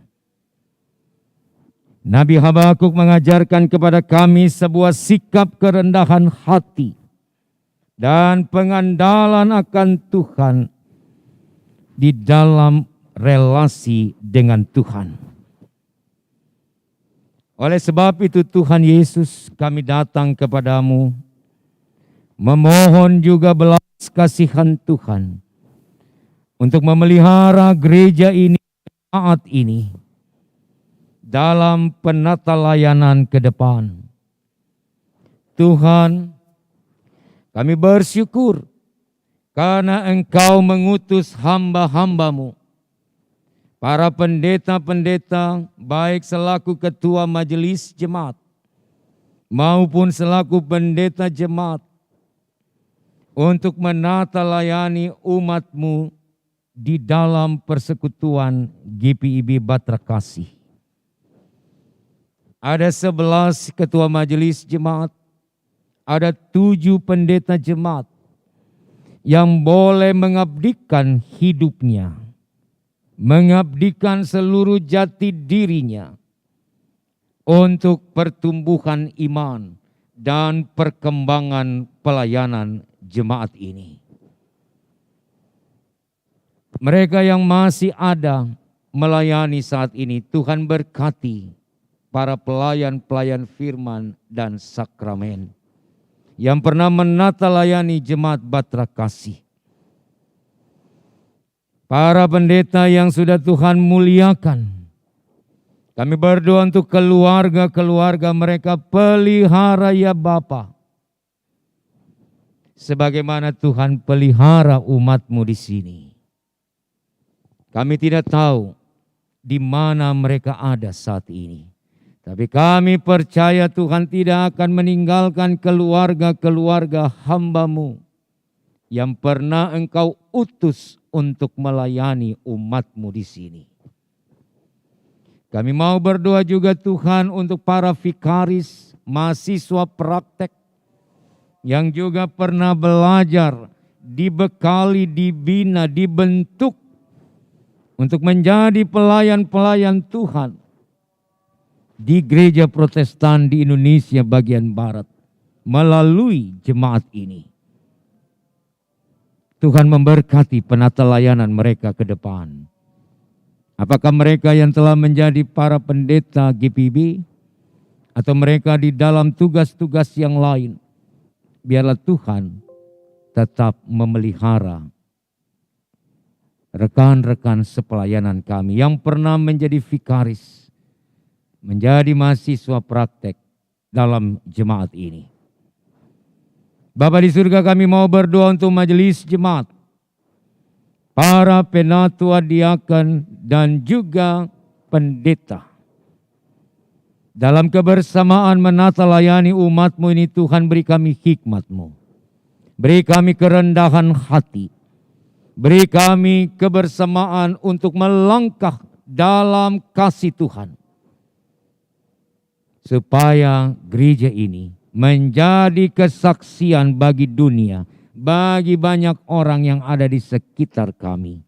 I: Nabi Habakuk mengajarkan kepada kami sebuah sikap kerendahan hati dan pengandalan akan Tuhan di dalam relasi dengan Tuhan. Oleh sebab itu Tuhan Yesus, kami datang kepadamu, memohon juga belas kasihan Tuhan untuk memelihara gereja ini, jemaat ini, dalam penata layanan ke depan. Tuhan, kami bersyukur karena Engkau mengutus hamba-hambamu, para pendeta-pendeta, baik selaku ketua majelis jemaat maupun selaku pendeta jemaat, untuk menata layani umat-Mu di dalam persekutuan GPIB Batra Kasih. Ada 11 ketua majelis jemaat, ada 7 pendeta jemaat yang boleh mengabdikan hidupnya, mengabdikan seluruh jati dirinya untuk pertumbuhan iman dan perkembangan pelayanan jemaat ini. Mereka yang masih ada melayani saat ini, Tuhan berkati para pelayan-pelayan firman dan sakramen yang pernah menata layani jemaat Batra Kasih. Para pendeta yang sudah Tuhan muliakan, kami berdoa untuk keluarga-keluarga mereka, pelihara ya Bapa, sebagaimana Tuhan pelihara umat-Mu di sini. Kami tidak tahu di mana mereka ada saat ini, tapi kami percaya Tuhan tidak akan meninggalkan keluarga-keluarga hamba-Mu yang pernah Engkau utus untuk melayani umat-Mu di sini. Kami mau berdoa juga Tuhan untuk para vikaris, mahasiswa praktek yang juga pernah belajar, dibekali, dibina, dibentuk untuk menjadi pelayan-pelayan Tuhan di gereja Protestan di Indonesia bagian Barat melalui jemaat ini. Tuhan memberkati penata layanan mereka ke depan. Apakah mereka yang telah menjadi para pendeta GPIB atau mereka di dalam tugas-tugas yang lain, biarlah Tuhan tetap memelihara rekan-rekan sepelayanan kami yang pernah menjadi vikaris, menjadi mahasiswa praktek dalam jemaat ini. Bapa di surga, kami mau berdoa untuk majelis jemaat, para penatua diaken dan juga pendeta. Dalam kebersamaan menata layani umat-Mu ini, Tuhan beri kami hikmat-Mu. Beri kami kerendahan hati. Beri kami kebersamaan untuk melangkah dalam kasih Tuhan. Supaya gereja ini menjadi kesaksian bagi dunia, bagi banyak orang yang ada di sekitar kami,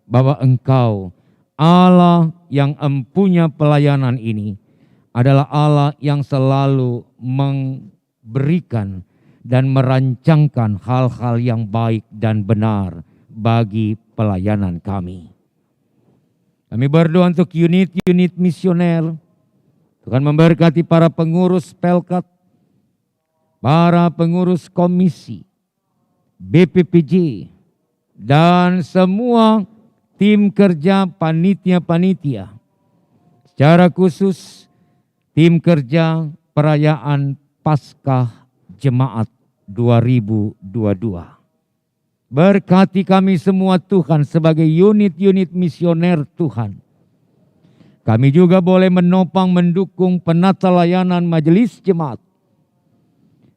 I: bahwa Engkau, Allah yang empunya pelayanan ini, adalah Allah yang selalu memberikan dan merancangkan hal-hal yang baik dan benar bagi pelayanan kami. Kami berdoa untuk unit-unit misioner. Tuhan memberkati para pengurus Pelkat, para pengurus komisi, BPPJ, dan semua tim kerja panitia-panitia. Secara khusus tim kerja perayaan Paskah Jemaat 2022. Berkati kami semua Tuhan sebagai unit-unit misioner Tuhan. Kami juga boleh menopang mendukung penata layanan majelis jemaat,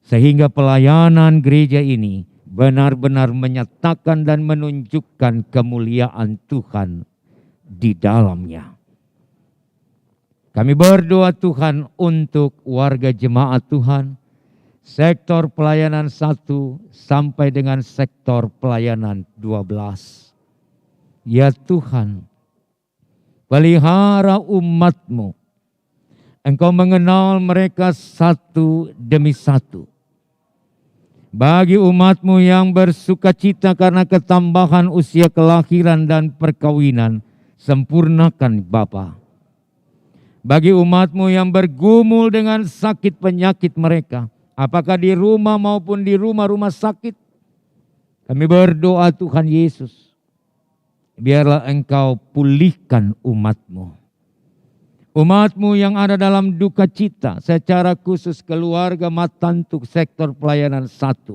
I: sehingga pelayanan gereja ini benar-benar menyatakan dan menunjukkan kemuliaan Tuhan di dalamnya. Kami berdoa Tuhan untuk warga jemaat Tuhan, sektor pelayanan 1 sampai dengan sektor pelayanan 12. Ya Tuhan, pelihara umat-Mu. Engkau mengenal mereka satu demi satu. Bagi umat-Mu yang bersukacita karena ketambahan usia kelahiran dan perkawinan, sempurnakan Bapa. Bagi umat-Mu yang bergumul dengan sakit penyakit mereka, apakah di rumah maupun di rumah-rumah sakit, kami berdoa Tuhan Yesus, biarlah Engkau pulihkan umat-Mu. Umat-Mu yang ada dalam duka cita, secara khusus keluarga Matantuk sektor pelayanan 1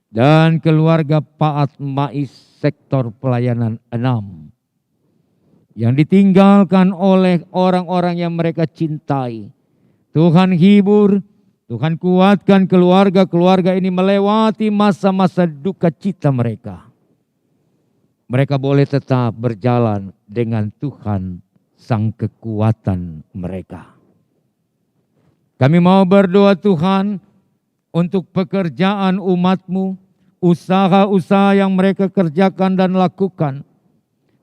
I: dan keluarga Paat Mais sektor pelayanan 6 yang ditinggalkan oleh orang-orang yang mereka cintai. Tuhan hibur, Tuhan kuatkan keluarga-keluarga ini melewati masa-masa duka cita mereka. Mereka boleh tetap berjalan dengan Tuhan sang kekuatan mereka. Kami mau berdoa Tuhan untuk pekerjaan umat-Mu, usaha-usaha yang mereka kerjakan dan lakukan.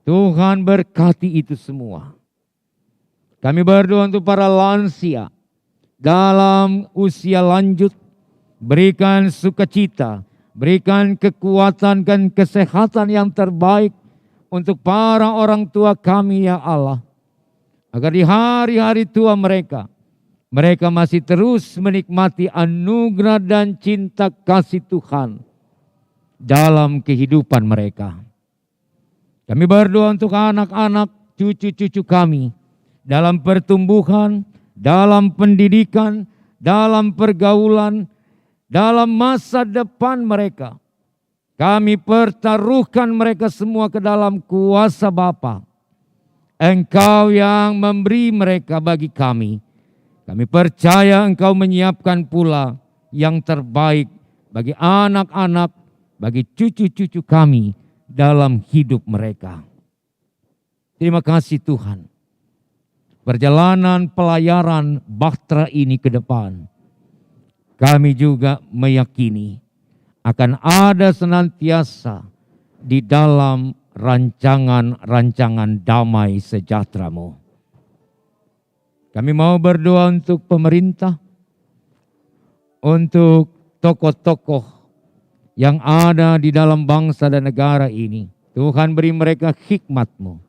I: Tuhan berkati itu semua. Kami berdoa untuk para lansia dalam usia lanjut, berikan sukacita, berikan kekuatan dan kesehatan yang terbaik untuk para orang tua kami ya Allah. Agar di hari-hari tua mereka masih terus menikmati anugerah dan cinta kasih Tuhan dalam kehidupan mereka. Kami berdoa untuk anak-anak, cucu-cucu kami dalam pertumbuhan, dalam pendidikan, dalam pergaulan, dalam masa depan mereka. Kami pertaruhkan mereka semua ke dalam kuasa Bapa. Engkau yang memberi mereka bagi kami. Kami percaya Engkau menyiapkan pula yang terbaik bagi anak-anak, bagi cucu-cucu kami dalam hidup mereka. Terima kasih Tuhan. Perjalanan pelayaran Bahtera ini ke depan, kami juga meyakini akan ada senantiasa di dalam rancangan-rancangan damai sejahtera-Mu. Kami mau berdoa untuk pemerintah, untuk tokoh-tokoh yang ada di dalam bangsa dan negara ini. Tuhan beri mereka hikmat-Mu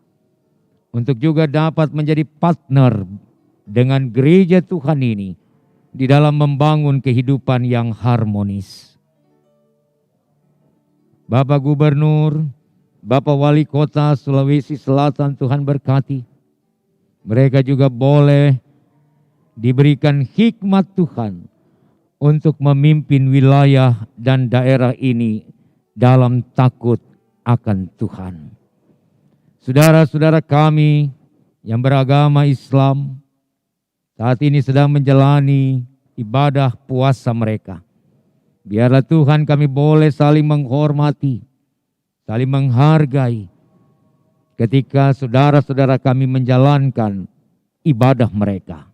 I: untuk juga dapat menjadi partner dengan gereja Tuhan ini di dalam membangun kehidupan yang harmonis. Bapak Gubernur, Bapak Wali Kota Sulawesi Selatan, Tuhan berkati. Mereka juga boleh diberikan hikmat Tuhan untuk memimpin wilayah dan daerah ini dalam takut akan Tuhan. Saudara-saudara kami yang beragama Islam saat ini sedang menjalani ibadah puasa mereka. Biarlah Tuhan kami boleh saling menghormati, saling menghargai ketika saudara-saudara kami menjalankan ibadah mereka.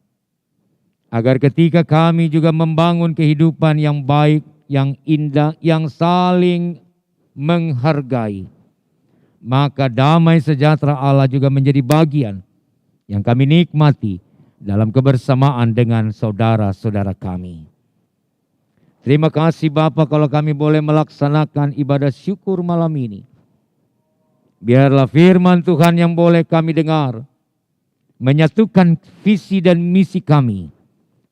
I: Agar ketika kami juga membangun kehidupan yang baik, yang indah, yang saling menghargai, maka damai sejahtera Allah juga menjadi bagian yang kami nikmati dalam kebersamaan dengan saudara-saudara kami. Terima kasih Bapa kalau kami boleh melaksanakan ibadah syukur malam ini. Biarlah firman Tuhan yang boleh kami dengar menyatukan visi dan misi kami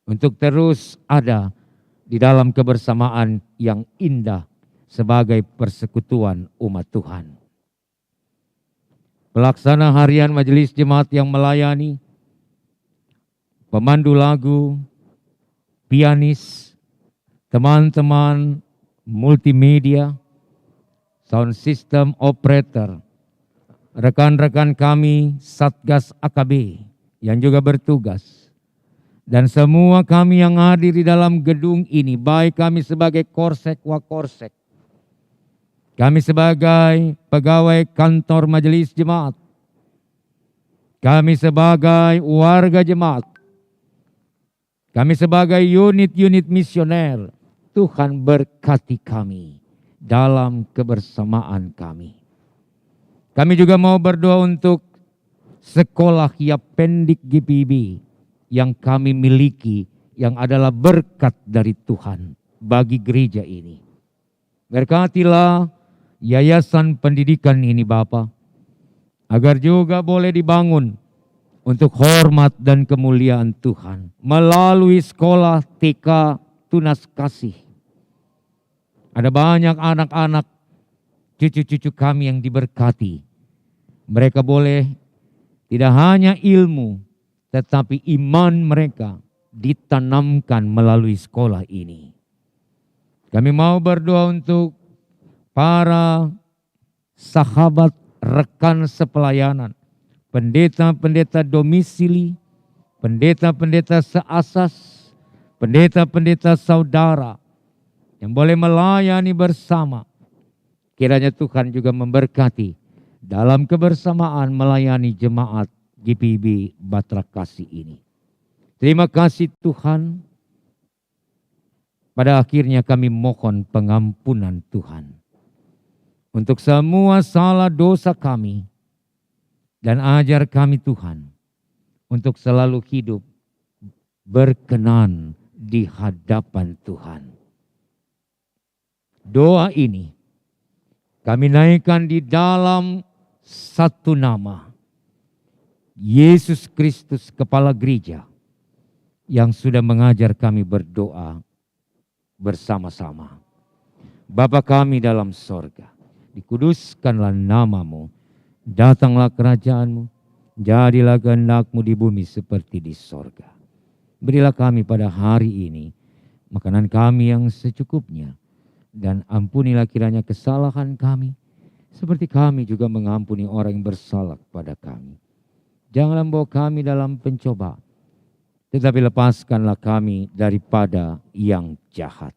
I: untuk terus ada di dalam kebersamaan yang indah sebagai persekutuan umat Tuhan. Pelaksana harian majelis jemaat yang melayani, pemandu lagu, pianis, teman-teman multimedia, sound system operator, rekan-rekan kami Satgas AKB yang juga bertugas, dan semua kami yang hadir di dalam gedung ini, baik kami sebagai korsek wakorsek, kami sebagai pegawai kantor majelis jemaat, kami sebagai warga jemaat, kami sebagai unit-unit misioner. Tuhan berkati kami dalam kebersamaan kami. Kami juga mau berdoa untuk sekolah Yapendik GPIB yang kami miliki, yang adalah berkat dari Tuhan. bagi gereja ini. Berkatilah yayasan pendidikan ini Bapa, agar juga boleh dibangun untuk hormat dan kemuliaan Tuhan. Melalui sekolah TK Tunas Kasih, ada banyak anak-anak, cucu-cucu kami yang diberkati. Mereka boleh tidak hanya ilmu, tetapi iman mereka ditanamkan melalui sekolah ini. Kami mau berdoa untuk para sahabat, rekan sepelayanan, pendeta-pendeta domisili, pendeta-pendeta seasas, pendeta-pendeta saudara yang boleh melayani bersama. Kiranya Tuhan juga memberkati dalam kebersamaan melayani jemaat GPIB Batra Kasih ini. Terima kasih Tuhan. Pada akhirnya kami mohon pengampunan Tuhan untuk semua salah dosa kami, dan ajar kami Tuhan untuk selalu hidup berkenan di hadapan Tuhan. Doa ini kami naikkan di dalam satu nama, Yesus Kristus Kepala Gereja, yang sudah mengajar kami berdoa bersama-sama. Bapa kami dalam sorga, dikuduskanlah namamu, datanglah kerajaanmu, jadilah kehendak-Mu di bumi seperti di sorga. Berilah kami pada hari ini makanan kami yang secukupnya, dan ampunilah kiranya kesalahan kami, seperti kami juga mengampuni orang yang bersalah kepada kami. Janganlah membawa kami dalam pencobaan, tetapi lepaskanlah kami daripada yang jahat.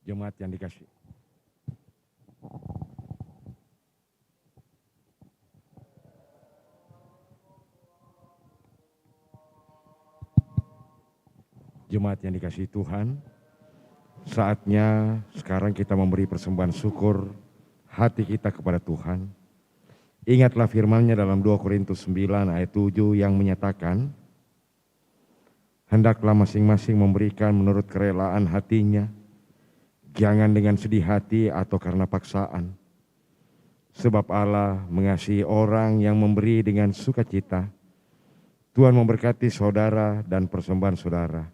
J: Jemaat yang dikasih. Jemaat yang dikasihi Tuhan, saatnya sekarang kita memberi persembahan syukur hati kita kepada Tuhan. Ingatlah firman-Nya dalam 2 Korintus 9 ayat 7 yang menyatakan, hendaklah masing-masing memberikan menurut kerelaan hatinya, jangan dengan sedih hati atau karena paksaan. Sebab Allah mengasihi orang yang memberi dengan sukacita. Tuhan memberkati saudara dan persembahan saudara.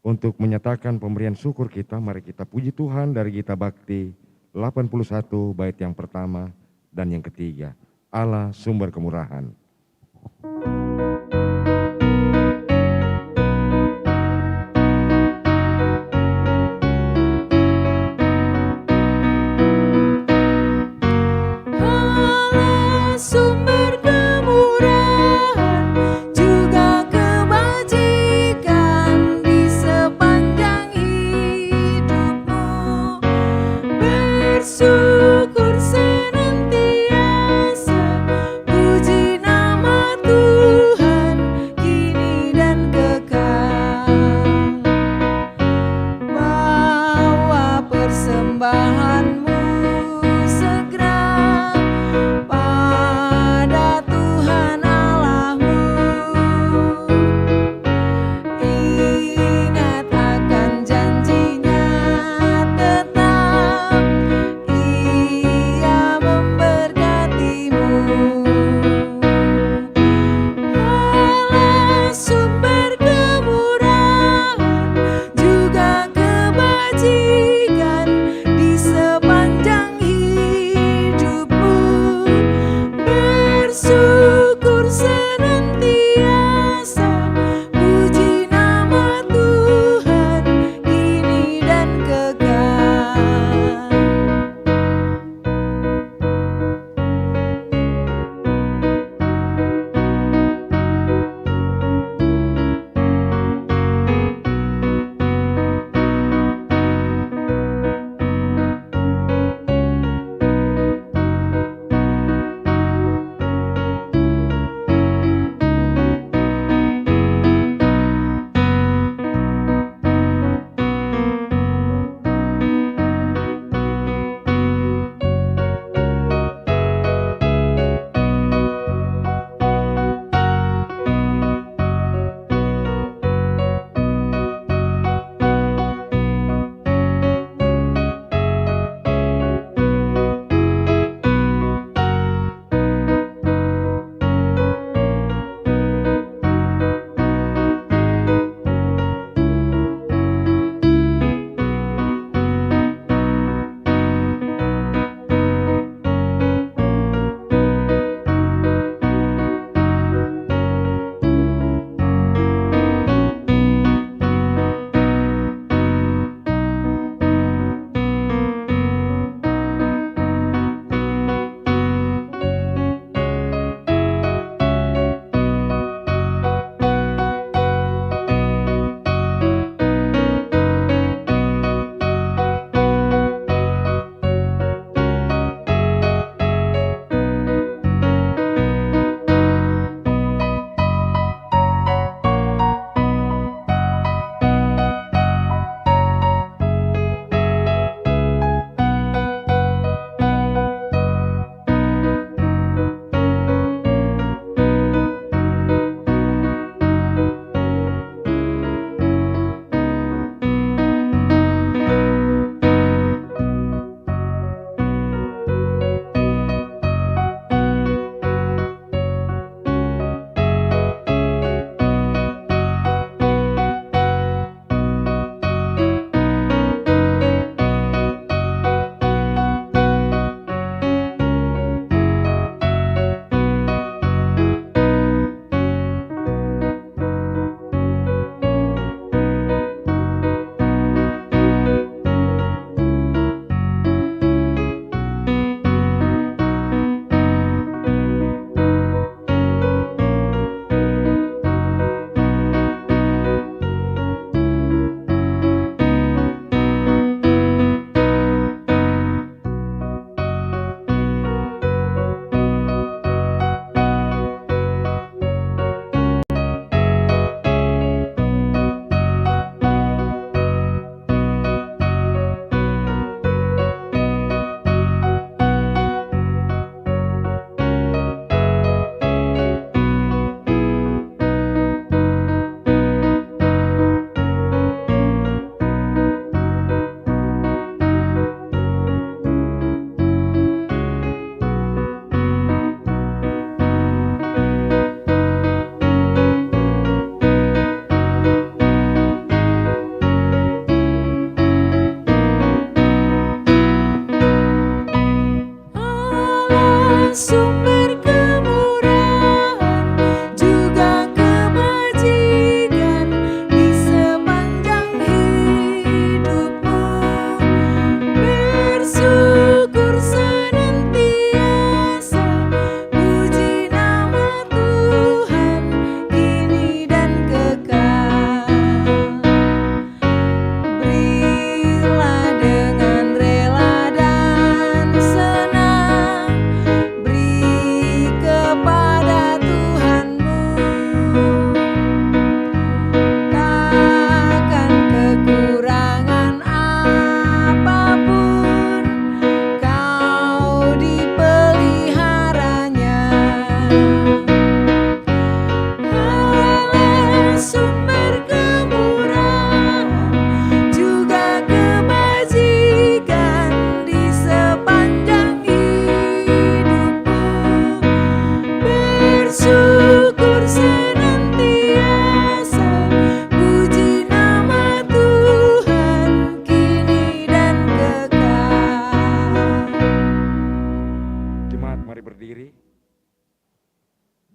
J: Untuk menyatakan pemberian syukur kita, mari kita puji Tuhan dari Gita Bakti 81 bait yang pertama dan yang ketiga. Allah sumber kemurahan.
K: Syukur senantiasa, puji nama Tuhan.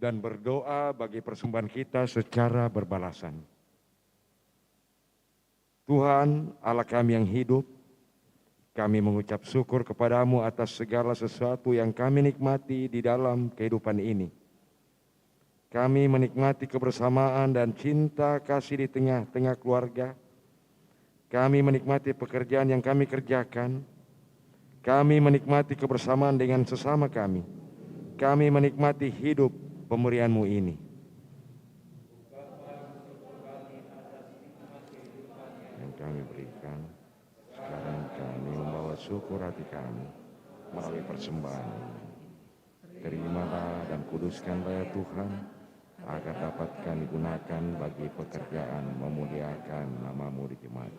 J: dan berdoa bagi persembahan kita secara berbalasan. Tuhan Allah kami yang hidup, kami mengucap syukur kepadamu atas segala sesuatu yang kami nikmati di dalam kehidupan ini. Kami menikmati kebersamaan dan cinta kasih di tengah-tengah keluarga. Kami menikmati pekerjaan yang kami kerjakan. Kami menikmati kebersamaan dengan sesama kami. Kami menikmati hidup pemberian-Mu ini. Yang kami berikan, sekarang kami membawa syukur hati kami melalui persembahan ini. Terimalah dan kuduskanlah ya Tuhan, agar dapat kami gunakan bagi pekerjaan memuliakan nama-Mu di jemaat.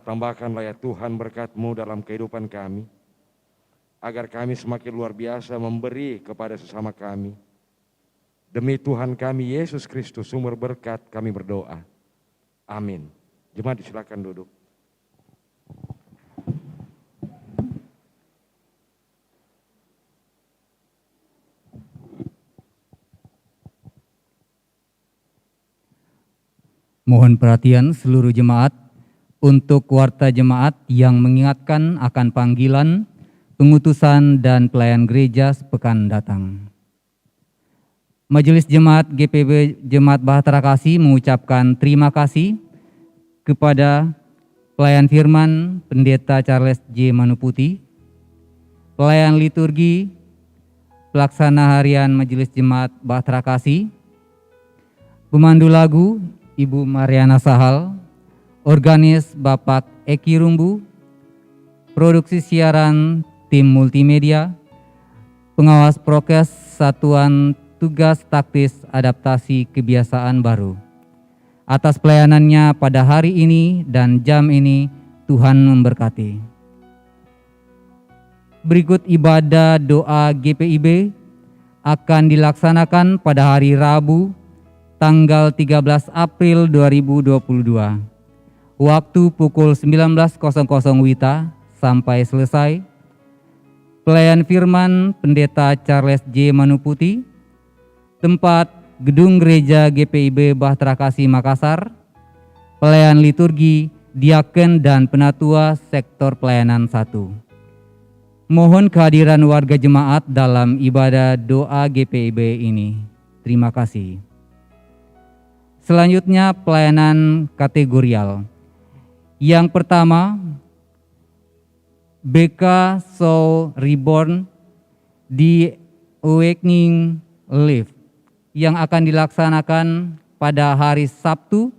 J: Tambahkanlah ya Tuhan berkat-Mu dalam kehidupan kami, agar kami semakin luar biasa memberi kepada sesama kami. Demi Tuhan kami Yesus Kristus sumber berkat kami berdoa. Amin. Jemaat silakan duduk.
K: Mohon perhatian seluruh jemaat untuk warta jemaat yang mengingatkan akan panggilan, pengutusan, dan pelayan gereja sepekan datang. Majelis Jemaat GPIB Jemaat Bahtera Kasih mengucapkan terima kasih kepada pelayan firman Pendeta Charles J. Manuputi, pelayan liturgi, pelaksana harian Majelis Jemaat Bahtera Kasih, pemandu lagu Ibu Mariana Sahal, organis Bapak Eki Rumbu, produksi siaran tim multimedia, pengawas prokes Satuan Tugas Taktis Adaptasi Kebiasaan Baru. Atas pelayanannya pada hari ini dan jam ini, Tuhan memberkati. Berikut ibadah doa GPIB akan dilaksanakan pada hari Rabu, tanggal 13 April 2022. Waktu pukul 19.00 WITA sampai selesai. Pelayan firman Pendeta Charles J. Manuputi. Tempat Gedung Gereja GPIB Bahtera Kasih Makassar. Pelayan liturgi, diaken dan penatua sektor pelayanan 1. Mohon kehadiran warga jemaat dalam ibadah doa GPIB ini. Terima kasih. Selanjutnya pelayanan kategorial. Yang pertama, BK Soul Reborn di Awakening Life yang akan dilaksanakan pada hari Sabtu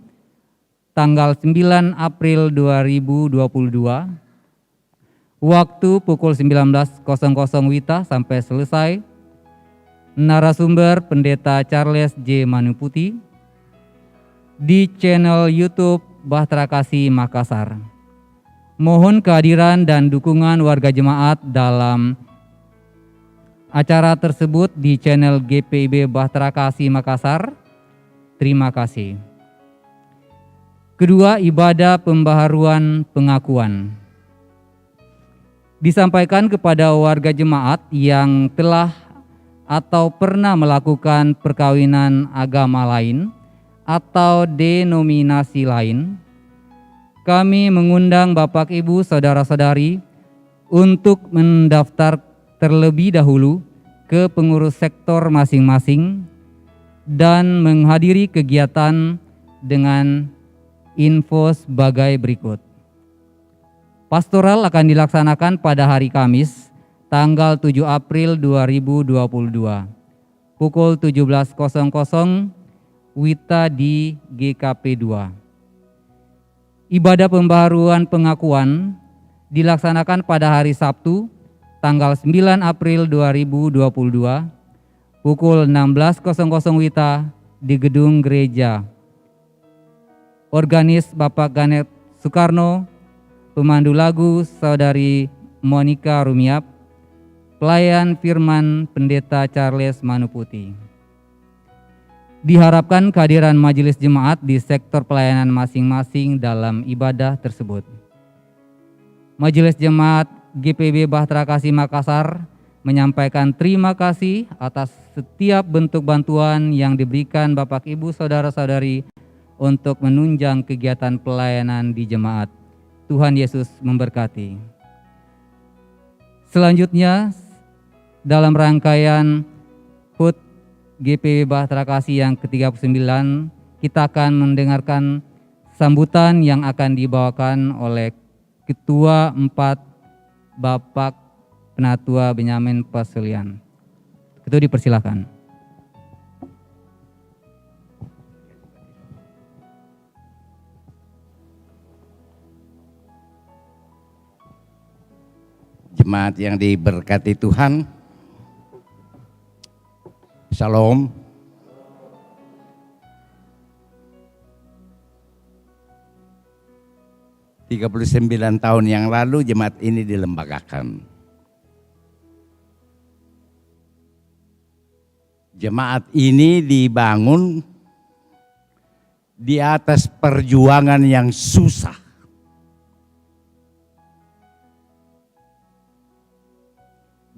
K: tanggal 9 April 2022 waktu pukul 19.00 WITA sampai selesai. Narasumber Pendeta Charles J. Manuputi di channel YouTube Bahtera Kasih Makassar. Mohon kehadiran dan dukungan warga jemaat dalam acara tersebut di channel GPIB Bahtera Kasih Makassar. Terima kasih. Kedua, ibadah pembaharuan pengakuan. Disampaikan kepada warga jemaat yang telah atau pernah melakukan perkawinan agama lain atau denominasi lain, kami mengundang Bapak Ibu Saudara-saudari untuk mendaftar terlebih dahulu ke pengurus sektor masing-masing dan menghadiri kegiatan dengan info sebagai berikut. Pastoral akan dilaksanakan pada hari Kamis, tanggal 7 April 2022, pukul 17.00 WITA di GKP 2. Ibadah pembaharuan pengakuan dilaksanakan pada hari Sabtu, tanggal 9 April 2022, pukul 16.00 WITA di Gedung Gereja. Organis Bapak Ganet Soekarno, pemandu lagu Saudari Monica Rumiap, pelayan firman Pendeta Charles Manuputi. Diharapkan kehadiran majelis jemaat di sektor pelayanan masing-masing dalam ibadah tersebut. Majelis Jemaat GPIB Bahtera Kasih Makassar menyampaikan terima kasih atas setiap bentuk bantuan yang diberikan Bapak Ibu Saudara-saudari untuk menunjang kegiatan pelayanan di jemaat. Tuhan Yesus memberkati. Selanjutnya, dalam rangkaian HUT GPW Bahtera Kasih yang ke-39, kita akan mendengarkan sambutan yang akan dibawakan oleh Ketua 4 Bapak Penatua Benyamin Pasulian. Ketua dipersilakan.
I: Jemaat yang diberkati Tuhan, Shalom. (39) tahun yang lalu jemaat ini dilembagakan. Jemaat ini dibangun di atas perjuangan yang susah.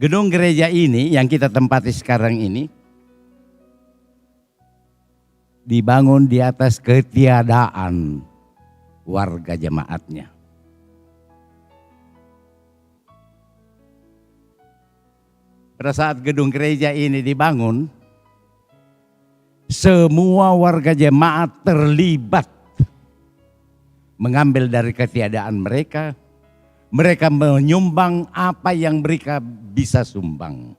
I: Gedung gereja ini yang kita tempati sekarang ini dibangun di atas ketiadaan warga jemaatnya. Pada saat gedung gereja ini dibangun, semua warga jemaat terlibat mengambil dari ketiadaan mereka. Mereka menyumbang apa yang mereka bisa sumbang.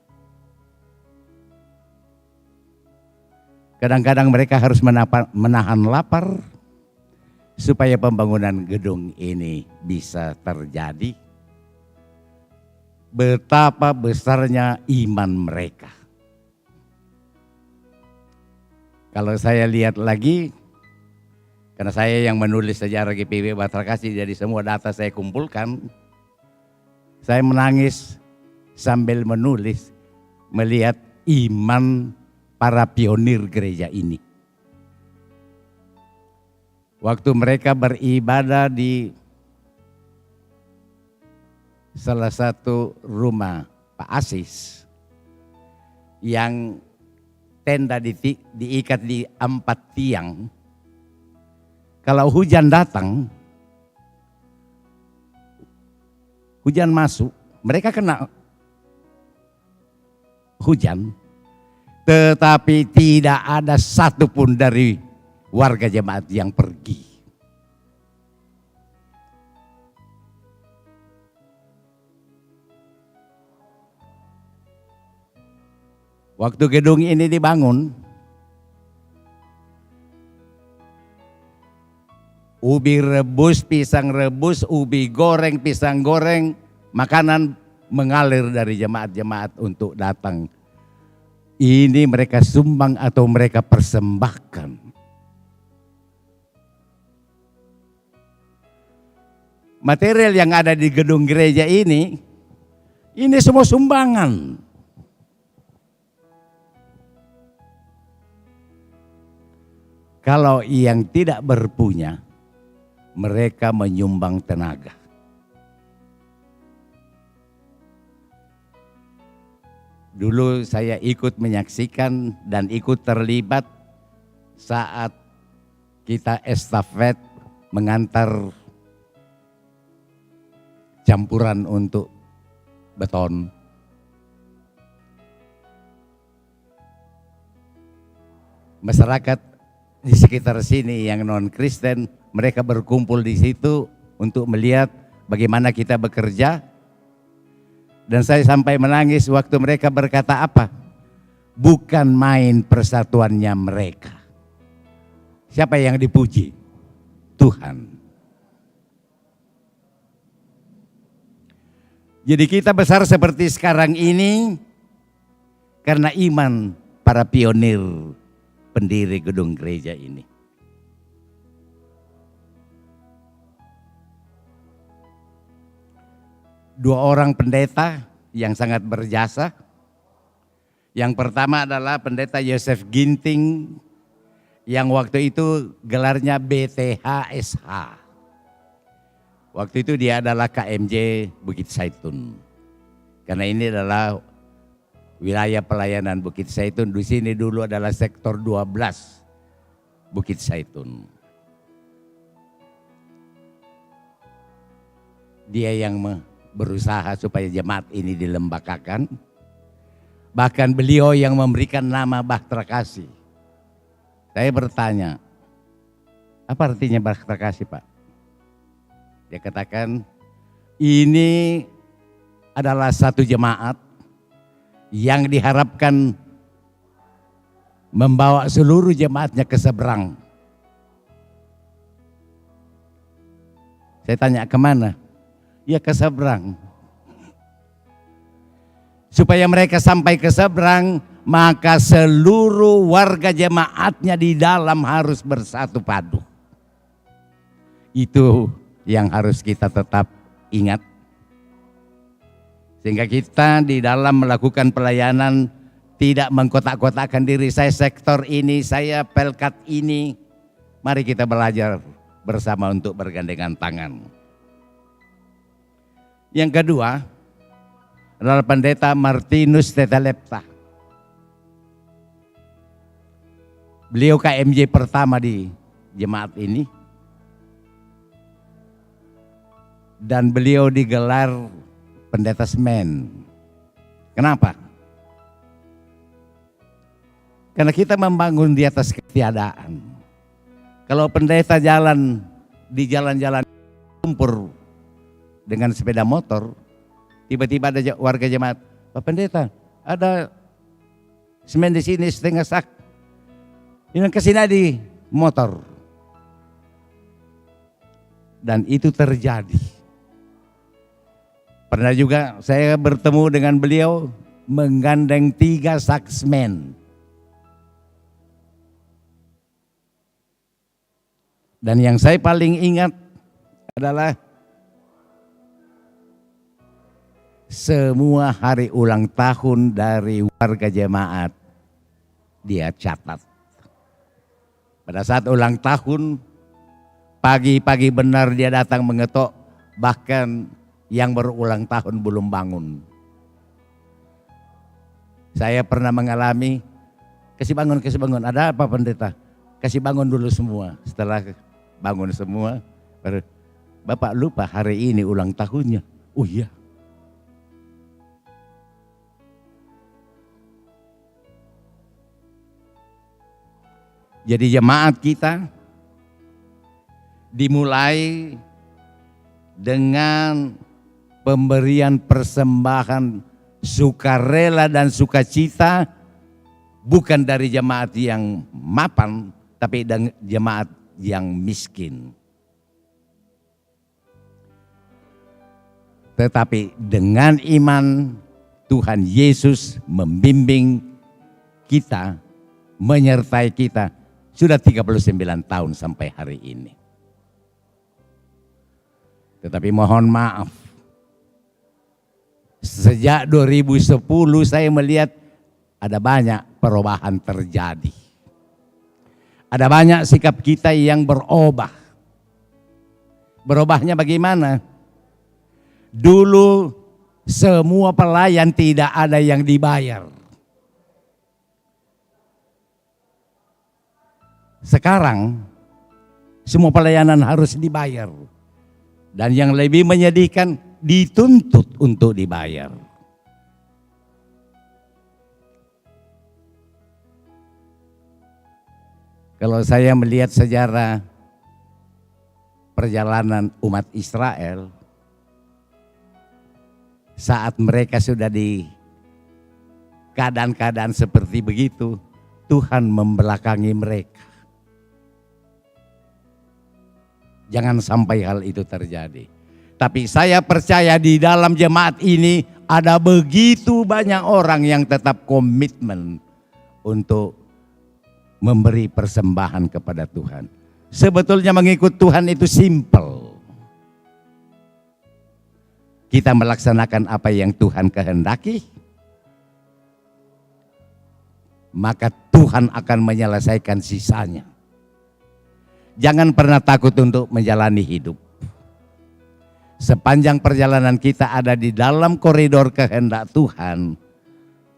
I: Kadang-kadang mereka harus menahan lapar supaya pembangunan gedung ini bisa terjadi. Betapa besarnya iman mereka. Kalau saya lihat lagi, karena saya yang menulis sejarah GPW Bahtera Kasih, jadi semua data saya kumpulkan. Saya menangis sambil menulis, melihat iman para pionir gereja ini. Waktu mereka beribadah di salah satu rumah Pak Asis, yang tenda diikat di 4 tiang, kalau hujan datang, hujan masuk, mereka kena hujan, tetapi tidak ada satupun dari warga jemaat yang pergi. Waktu gedung ini dibangun, ubi rebus, pisang rebus, ubi goreng, pisang goreng, makanan mengalir dari jemaat-jemaat untuk datang. Ini mereka sumbang atau mereka persembahkan. Material yang ada di gedung gereja ini semua sumbangan. Kalau yang tidak berpunya, mereka menyumbang tenaga. Dulu saya ikut menyaksikan dan ikut terlibat saat kita estafet mengantar campuran untuk beton. Masyarakat di sekitar sini yang non-Kristen, mereka berkumpul di situ untuk melihat bagaimana kita bekerja. Dan saya sampai menangis waktu mereka berkata apa? Bukan main persatuannya mereka. Siapa yang dipuji? Tuhan. Jadi kita besar seperti sekarang ini karena iman para pionir pendiri gedung gereja ini. Dua orang pendeta yang sangat berjasa. Yang pertama adalah pendeta Yosef Ginting yang waktu itu gelarnya BTHSH. Waktu itu dia adalah KMJ Bukit Saitun. Karena ini adalah wilayah pelayanan Bukit Zaitun. Di sini dulu adalah sektor 12 Bukit Zaitun. Dia yang berusaha supaya jemaat ini dilembagakan. Bahkan beliau yang memberikan nama Bahtera Kasih. Saya bertanya, apa artinya Bahtera Kasih, Pak? Dia katakan, ini adalah satu jemaat yang diharapkan membawa seluruh jemaatnya ke seberang. Saya tanya, kemana? Ya ke seberang. Supaya mereka sampai ke seberang, maka seluruh warga jemaatnya di dalam harus bersatu padu. Itu yang harus kita tetap ingat. Sehingga kita di dalam melakukan pelayanan tidak mengkotak-kotakkan diri. Saya sektor ini, saya pelkat ini. Mari kita belajar bersama untuk bergandengan tangan. Yang kedua adalah Pendeta Martinus Tetalepta. Beliau KMJ pertama di jemaat ini. Dan beliau digelar pendeta semen. Kenapa? Karena kita membangun di atas ketiadaan. Kalau pendeta jalan di jalan-jalan lumpur dengan sepeda motor, tiba-tiba ada warga jemaat, Pak Pendeta, ada semen di sini setengah sak. Ini kesini di motor. Dan itu terjadi. Pernah juga saya bertemu dengan beliau menggandeng 3 sak semen. Dan yang saya paling ingat adalah semua hari ulang tahun dari warga jemaat dia catat. Pada saat ulang tahun, pagi-pagi benar dia datang mengetok, bahkan yang berulang tahun belum bangun. Saya pernah mengalami, kasih bangun, ada apa pendeta? Kasih bangun dulu semua. Setelah bangun semua, Bapak lupa hari ini ulang tahunnya. Oh iya. Jadi jemaat kita dimulai dengan pemberian persembahan sukarela dan sukacita, bukan dari jemaat yang mapan, tapi jemaat yang miskin. Tetapi dengan iman Tuhan Yesus membimbing kita, menyertai kita. Sudah 39 tahun sampai hari ini. Tetapi mohon maaf, sejak 2010 saya melihat ada banyak perubahan terjadi. Ada banyak sikap kita yang berubah. Berubahnya bagaimana? Dulu semua pelayan tidak ada yang dibayar. Sekarang semua pelayanan harus dibayar. Dan yang lebih menyedihkan, dituntut untuk dibayar. Kalau saya melihat sejarah perjalanan umat Israel, saat mereka sudah di keadaan-keadaan seperti begitu, Tuhan membelakangi mereka. Jangan sampai hal itu terjadi. Tapi saya percaya di dalam jemaat ini ada begitu banyak orang yang tetap komitmen untuk memberi persembahan kepada Tuhan. Sebetulnya mengikut Tuhan itu simple. Kita melaksanakan apa yang Tuhan kehendaki, maka Tuhan akan menyelesaikan sisanya. Jangan pernah takut untuk menjalani hidup. Sepanjang perjalanan kita ada di dalam koridor kehendak Tuhan,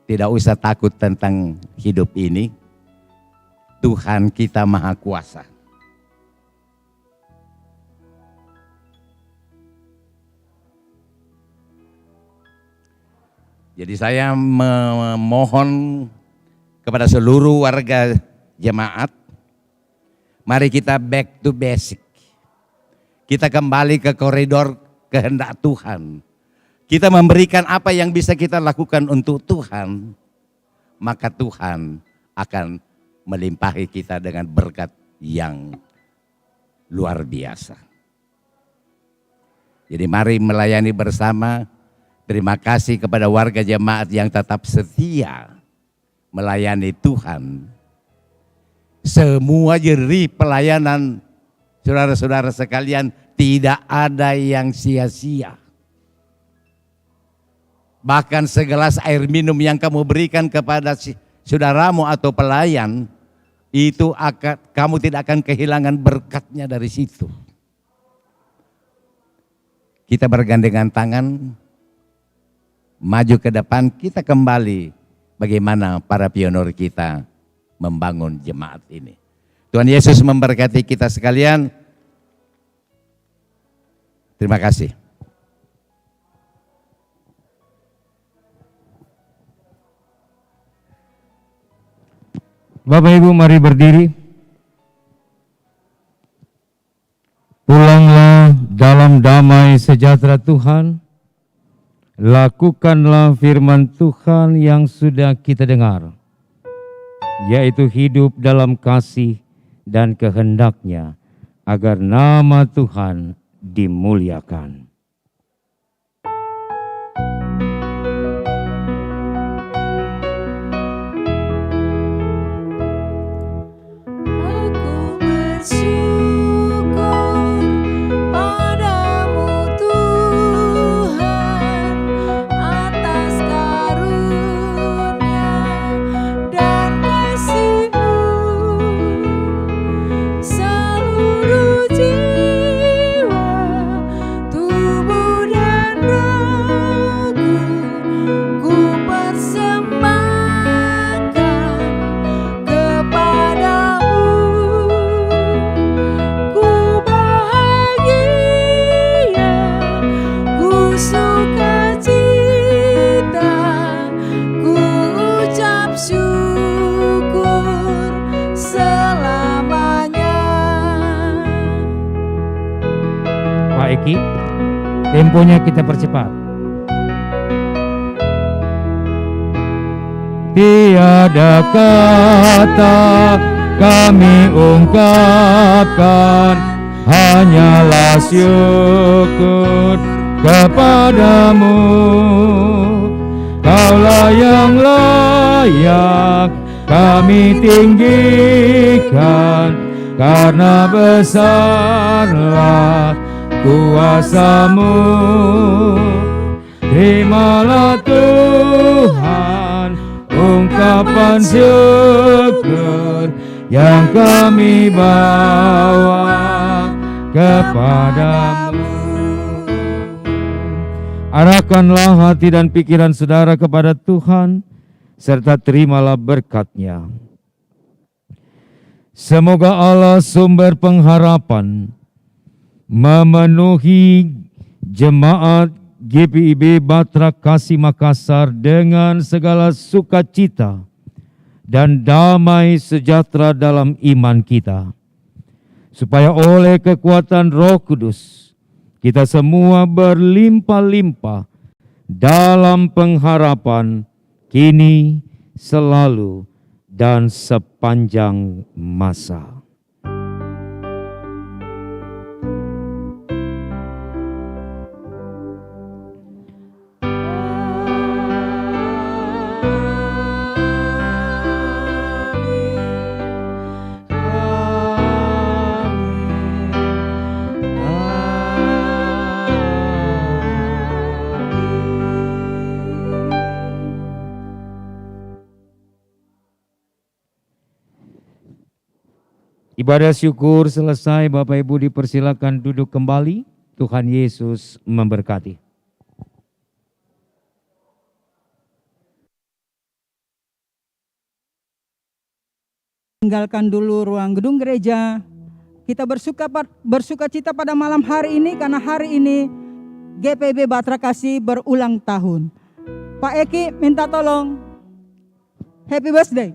I: tidak usah takut tentang hidup ini. Tuhan kita Maha Kuasa. Jadi saya memohon kepada seluruh warga jemaat, mari kita back to basic. Kita kembali ke koridor kehendak Tuhan. Kita memberikan apa yang bisa kita lakukan untuk Tuhan, maka Tuhan akan melimpahi kita dengan berkat yang luar biasa. Jadi mari melayani bersama. Terima kasih kepada warga jemaat yang tetap setia melayani Tuhan. Semua jerih pelayanan saudara-saudara sekalian tidak ada yang sia-sia. Bahkan segelas air minum yang kamu berikan kepada saudaramu atau pelayan, itu kamu tidak akan kehilangan berkatnya dari situ. Kita bergandengan tangan, maju ke depan, kita kembali bagaimana para pionir kita membangun jemaat ini. Tuhan Yesus memberkati kita sekalian. Terima kasih. Bapak Ibu mari berdiri. Pulanglah dalam damai sejahtera Tuhan. Lakukanlah firman Tuhan yang sudah kita dengar, yaitu hidup dalam kasih dan kehendak-Nya, agar nama Tuhan dimuliakan. Temponya kita percepat. Tiada kata kami ungkapkan, hanyalah syukur kepadamu. Kaulah yang layak kami tinggikan, karena besarlah kuasa-Mu. Terimalah Tuhan ungkapan syukur yang kami bawa kepadamu. Arahkanlah hati dan pikiran saudara kepada Tuhan, serta terimalah berkat-Nya. Semoga Allah sumber pengharapan memenuhi jemaat GPIB Batra Kasih Makassar dengan segala sukacita dan damai sejahtera dalam iman kita, supaya oleh kekuatan Roh Kudus kita semua berlimpah-limpah dalam pengharapan kini, selalu, dan sepanjang masa. Ibadah syukur selesai, Bapak Ibu dipersilakan duduk kembali. Tuhan Yesus memberkati.
G: tinggalkan dulu ruang gedung gereja. Kita bersuka cita pada malam hari ini karena hari ini GPIB Bahtera Kasih berulang tahun. Pak Eki minta tolong happy birthday.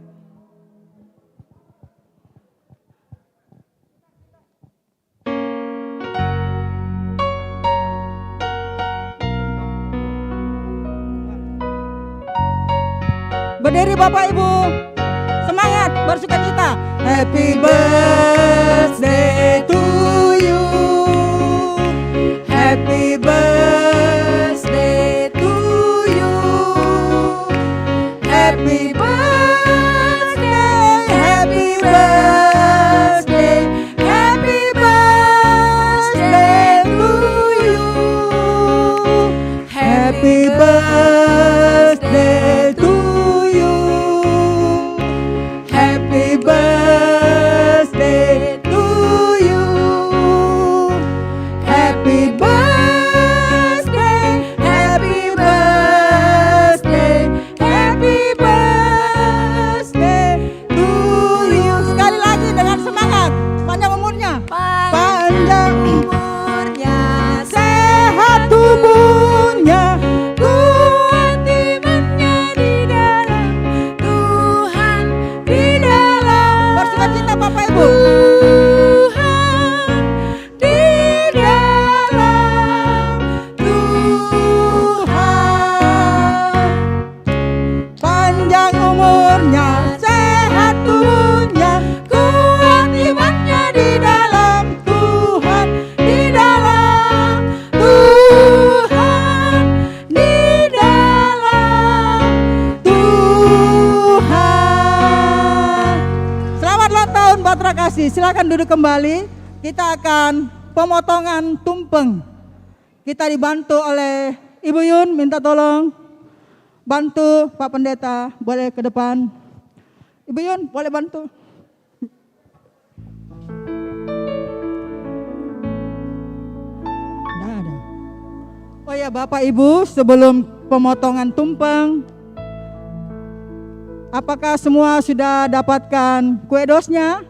G: Berdiri Bapak Ibu, semangat bersuka cita. Happy birthday to you. Happy birthday to you. Happy birthday, happy birthday, happy birthday to you. Happy birthday to you. Happy birthday to you. Happy birthday, happy birthday, happy birthday to you. Sekali lagi dengan semangat, panjang umurnya, panjang umurnya, sehat tubuhnya, kuat imannya di dalam Tuhan, di dalam bersuka cita Bapak Ibu. Tuhan, di dalam Tuhan, panjang umurnya, sehat tubuhnya, kuat imannya di dalam Tuhan, di dalam Tuhan, di dalam Tuhan. Selamat ulang tahun Bahtera Kasih. Silakan duduk kembali. Kita akan pemotongan tumpeng. Kita dibantu oleh Ibu Yun, minta tolong bantu Pak Pendeta, boleh ke depan. Ibu Yun, boleh bantu. Nggak ada. Oh ya Bapak Ibu, sebelum pemotongan tumpeng, apakah semua sudah dapatkan kue dosnya?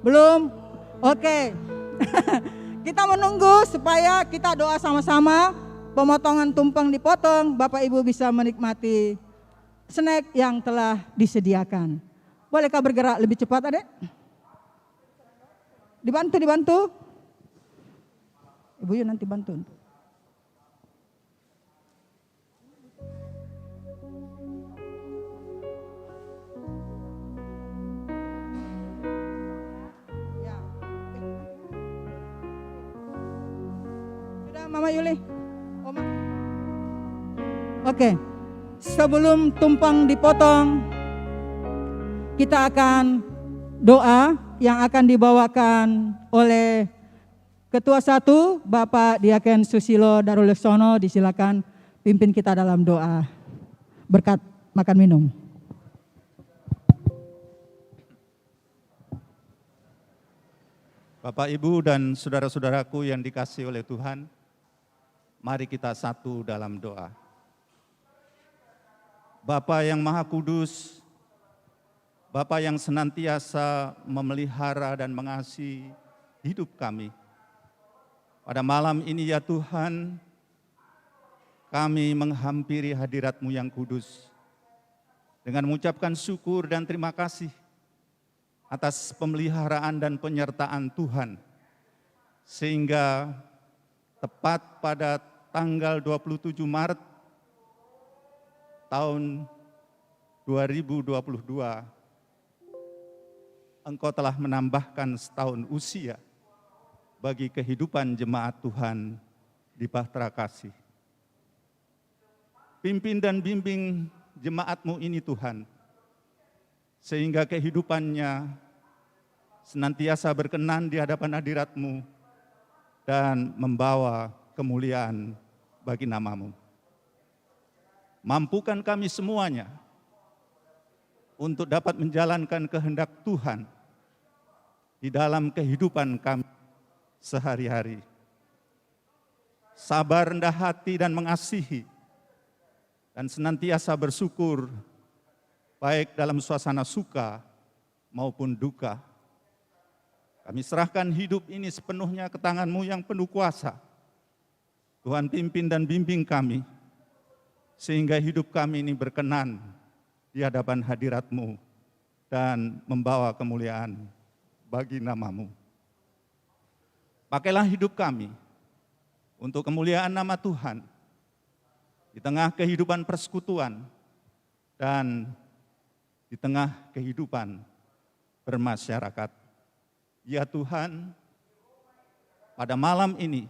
G: Belum? Oke. Kita menunggu supaya kita doa sama-sama. Pemotongan tumpeng dipotong, Bapak Ibu bisa menikmati snack yang telah disediakan. Bolehkah bergerak lebih cepat, Adek? Dibantu. Ibu Yun nanti bantu. Sudah Mama Yuli? Oma. Oke. Sebelum tumpeng dipotong, kita akan doa yang akan dibawakan oleh Ketua 1 Bapak Diaken Susilo Daruleksono. Disilakan pimpin kita dalam doa berkat makan minum.
L: Bapak, Ibu, dan saudara-saudaraku yang dikasihi oleh Tuhan, mari kita satu dalam doa. Bapa yang Maha Kudus, Bapa yang senantiasa memelihara dan mengasihi hidup kami. Pada malam ini ya Tuhan, kami menghampiri hadirat-Mu yang kudus dengan mengucapkan syukur dan terima kasih atas pemeliharaan dan penyertaan Tuhan, sehingga tepat pada tanggal 27 Maret tahun 2022, Engkau telah menambahkan setahun usia bagi kehidupan jemaat Tuhan di Bahtera Kasih. Pimpin dan bimbing jemaat-Mu ini Tuhan, sehingga kehidupannya senantiasa berkenan di hadapan hadirat-Mu dan membawa kemuliaan bagi nama-Mu. Mampukan kami semuanya untuk dapat menjalankan kehendak Tuhan di dalam kehidupan kami sehari-hari. Sabar, rendah hati, dan mengasihi, dan senantiasa bersyukur, baik dalam suasana suka maupun duka. Kami serahkan hidup ini sepenuhnya ke tangan-Mu yang penuh kuasa. Tuhan, pimpin dan bimbing kami, sehingga hidup kami ini berkenan di hadapan hadirat-Mu dan membawa kemuliaan bagi nama-Mu. Pakailah hidup kami untuk kemuliaan nama Tuhan di tengah kehidupan persekutuan dan di tengah kehidupan bermasyarakat. Ya Tuhan, pada malam ini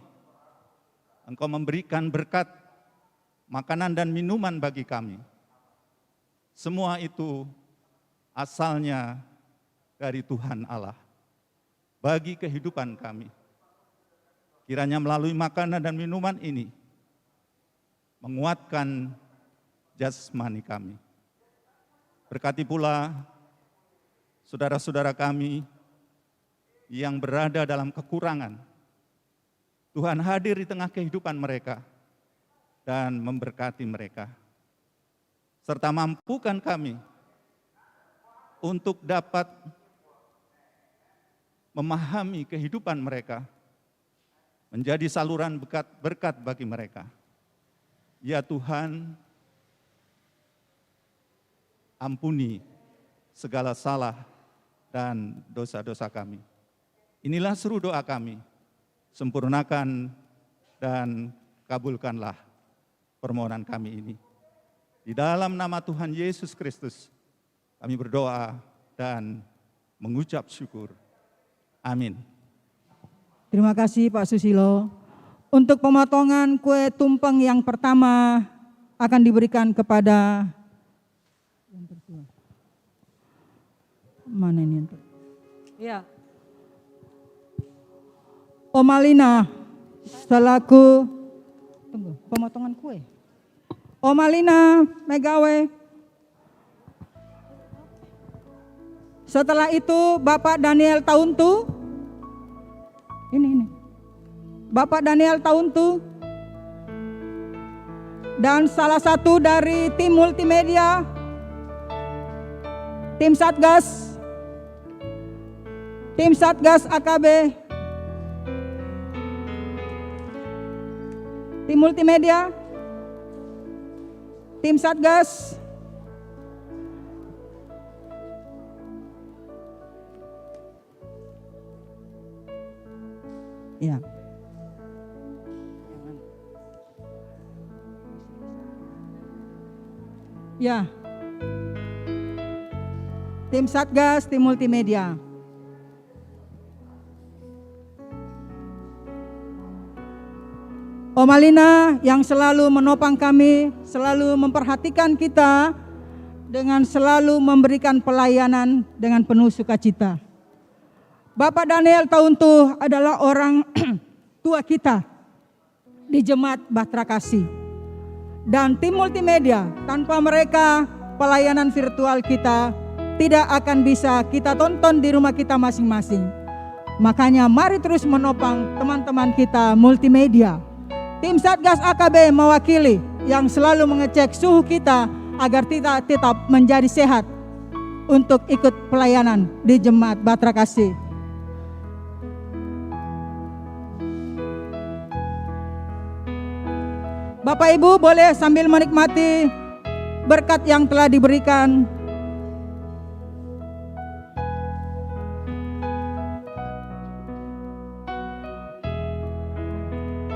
L: Engkau memberikan berkat makanan dan minuman bagi kami. Semua itu asalnya dari Tuhan Allah bagi kehidupan kami. Kiranya melalui makanan dan minuman ini menguatkan jasmani kami. Berkati pula saudara-saudara kami yang berada dalam kekurangan. Tuhan hadir di tengah kehidupan mereka dan memberkati mereka. Serta mampukan kami untuk dapat memahami kehidupan mereka, menjadi saluran berkat bagi mereka. Ya Tuhan, ampuni segala salah dan dosa-dosa kami. Inilah seru doa kami, sempurnakan dan kabulkanlah permohonan kami ini. Di dalam nama Tuhan Yesus Kristus, kami berdoa dan mengucap syukur. Amin.
G: Terima kasih Pak Susilo. Untuk pemotongan kue tumpeng yang pertama akan diberikan kepada mana ini? Ya. Omalina selaku pemotongan kue. Omalina Megawe. Setelah itu Bapak Daniel Tauntu. Ini. Bapak Daniel Tauntu. Dan salah satu dari tim multimedia, tim Satgas AKB, tim multimedia, tim Satgas, ya. Ya. Tim Satgas, tim multimedia. Om Alina yang selalu menopang kami, selalu memperhatikan kita dengan selalu memberikan pelayanan dengan penuh sukacita. Bapak Daniel Tauntu adalah orang tua kita di Jemaat Bahtera Kasih. Dan tim multimedia, tanpa mereka pelayanan virtual kita tidak akan bisa kita tonton di rumah kita masing-masing. Makanya mari terus menopang teman-teman kita multimedia. Tim Satgas AKB mewakili yang selalu mengecek suhu kita agar kita tetap menjadi sehat untuk ikut pelayanan di Jemaat Bahtera Kasih. Bapak Ibu boleh sambil menikmati berkat yang telah diberikan.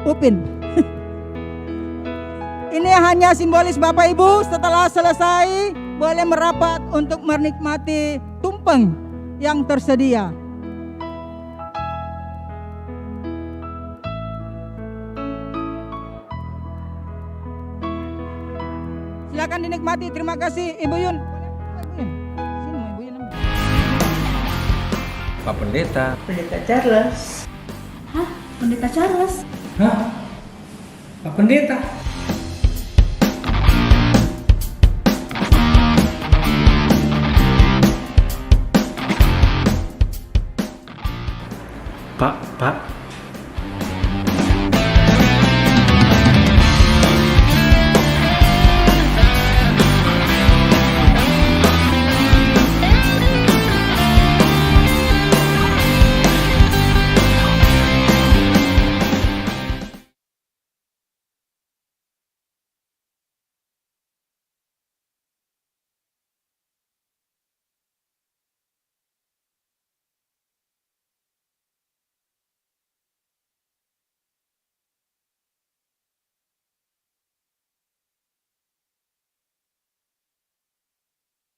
G: Upin. Ini hanya simbolis Bapak Ibu, setelah selesai boleh merapat untuk menikmati tumpeng yang tersedia. Silakan dinikmati. Terima kasih Ibu Yun. Sini Ibu Yun.
A: Pak Pendeta.
B: Pendeta Charles.
C: Hah? Pendeta Charles?
D: Hah? Pak Pendeta?
E: Pak.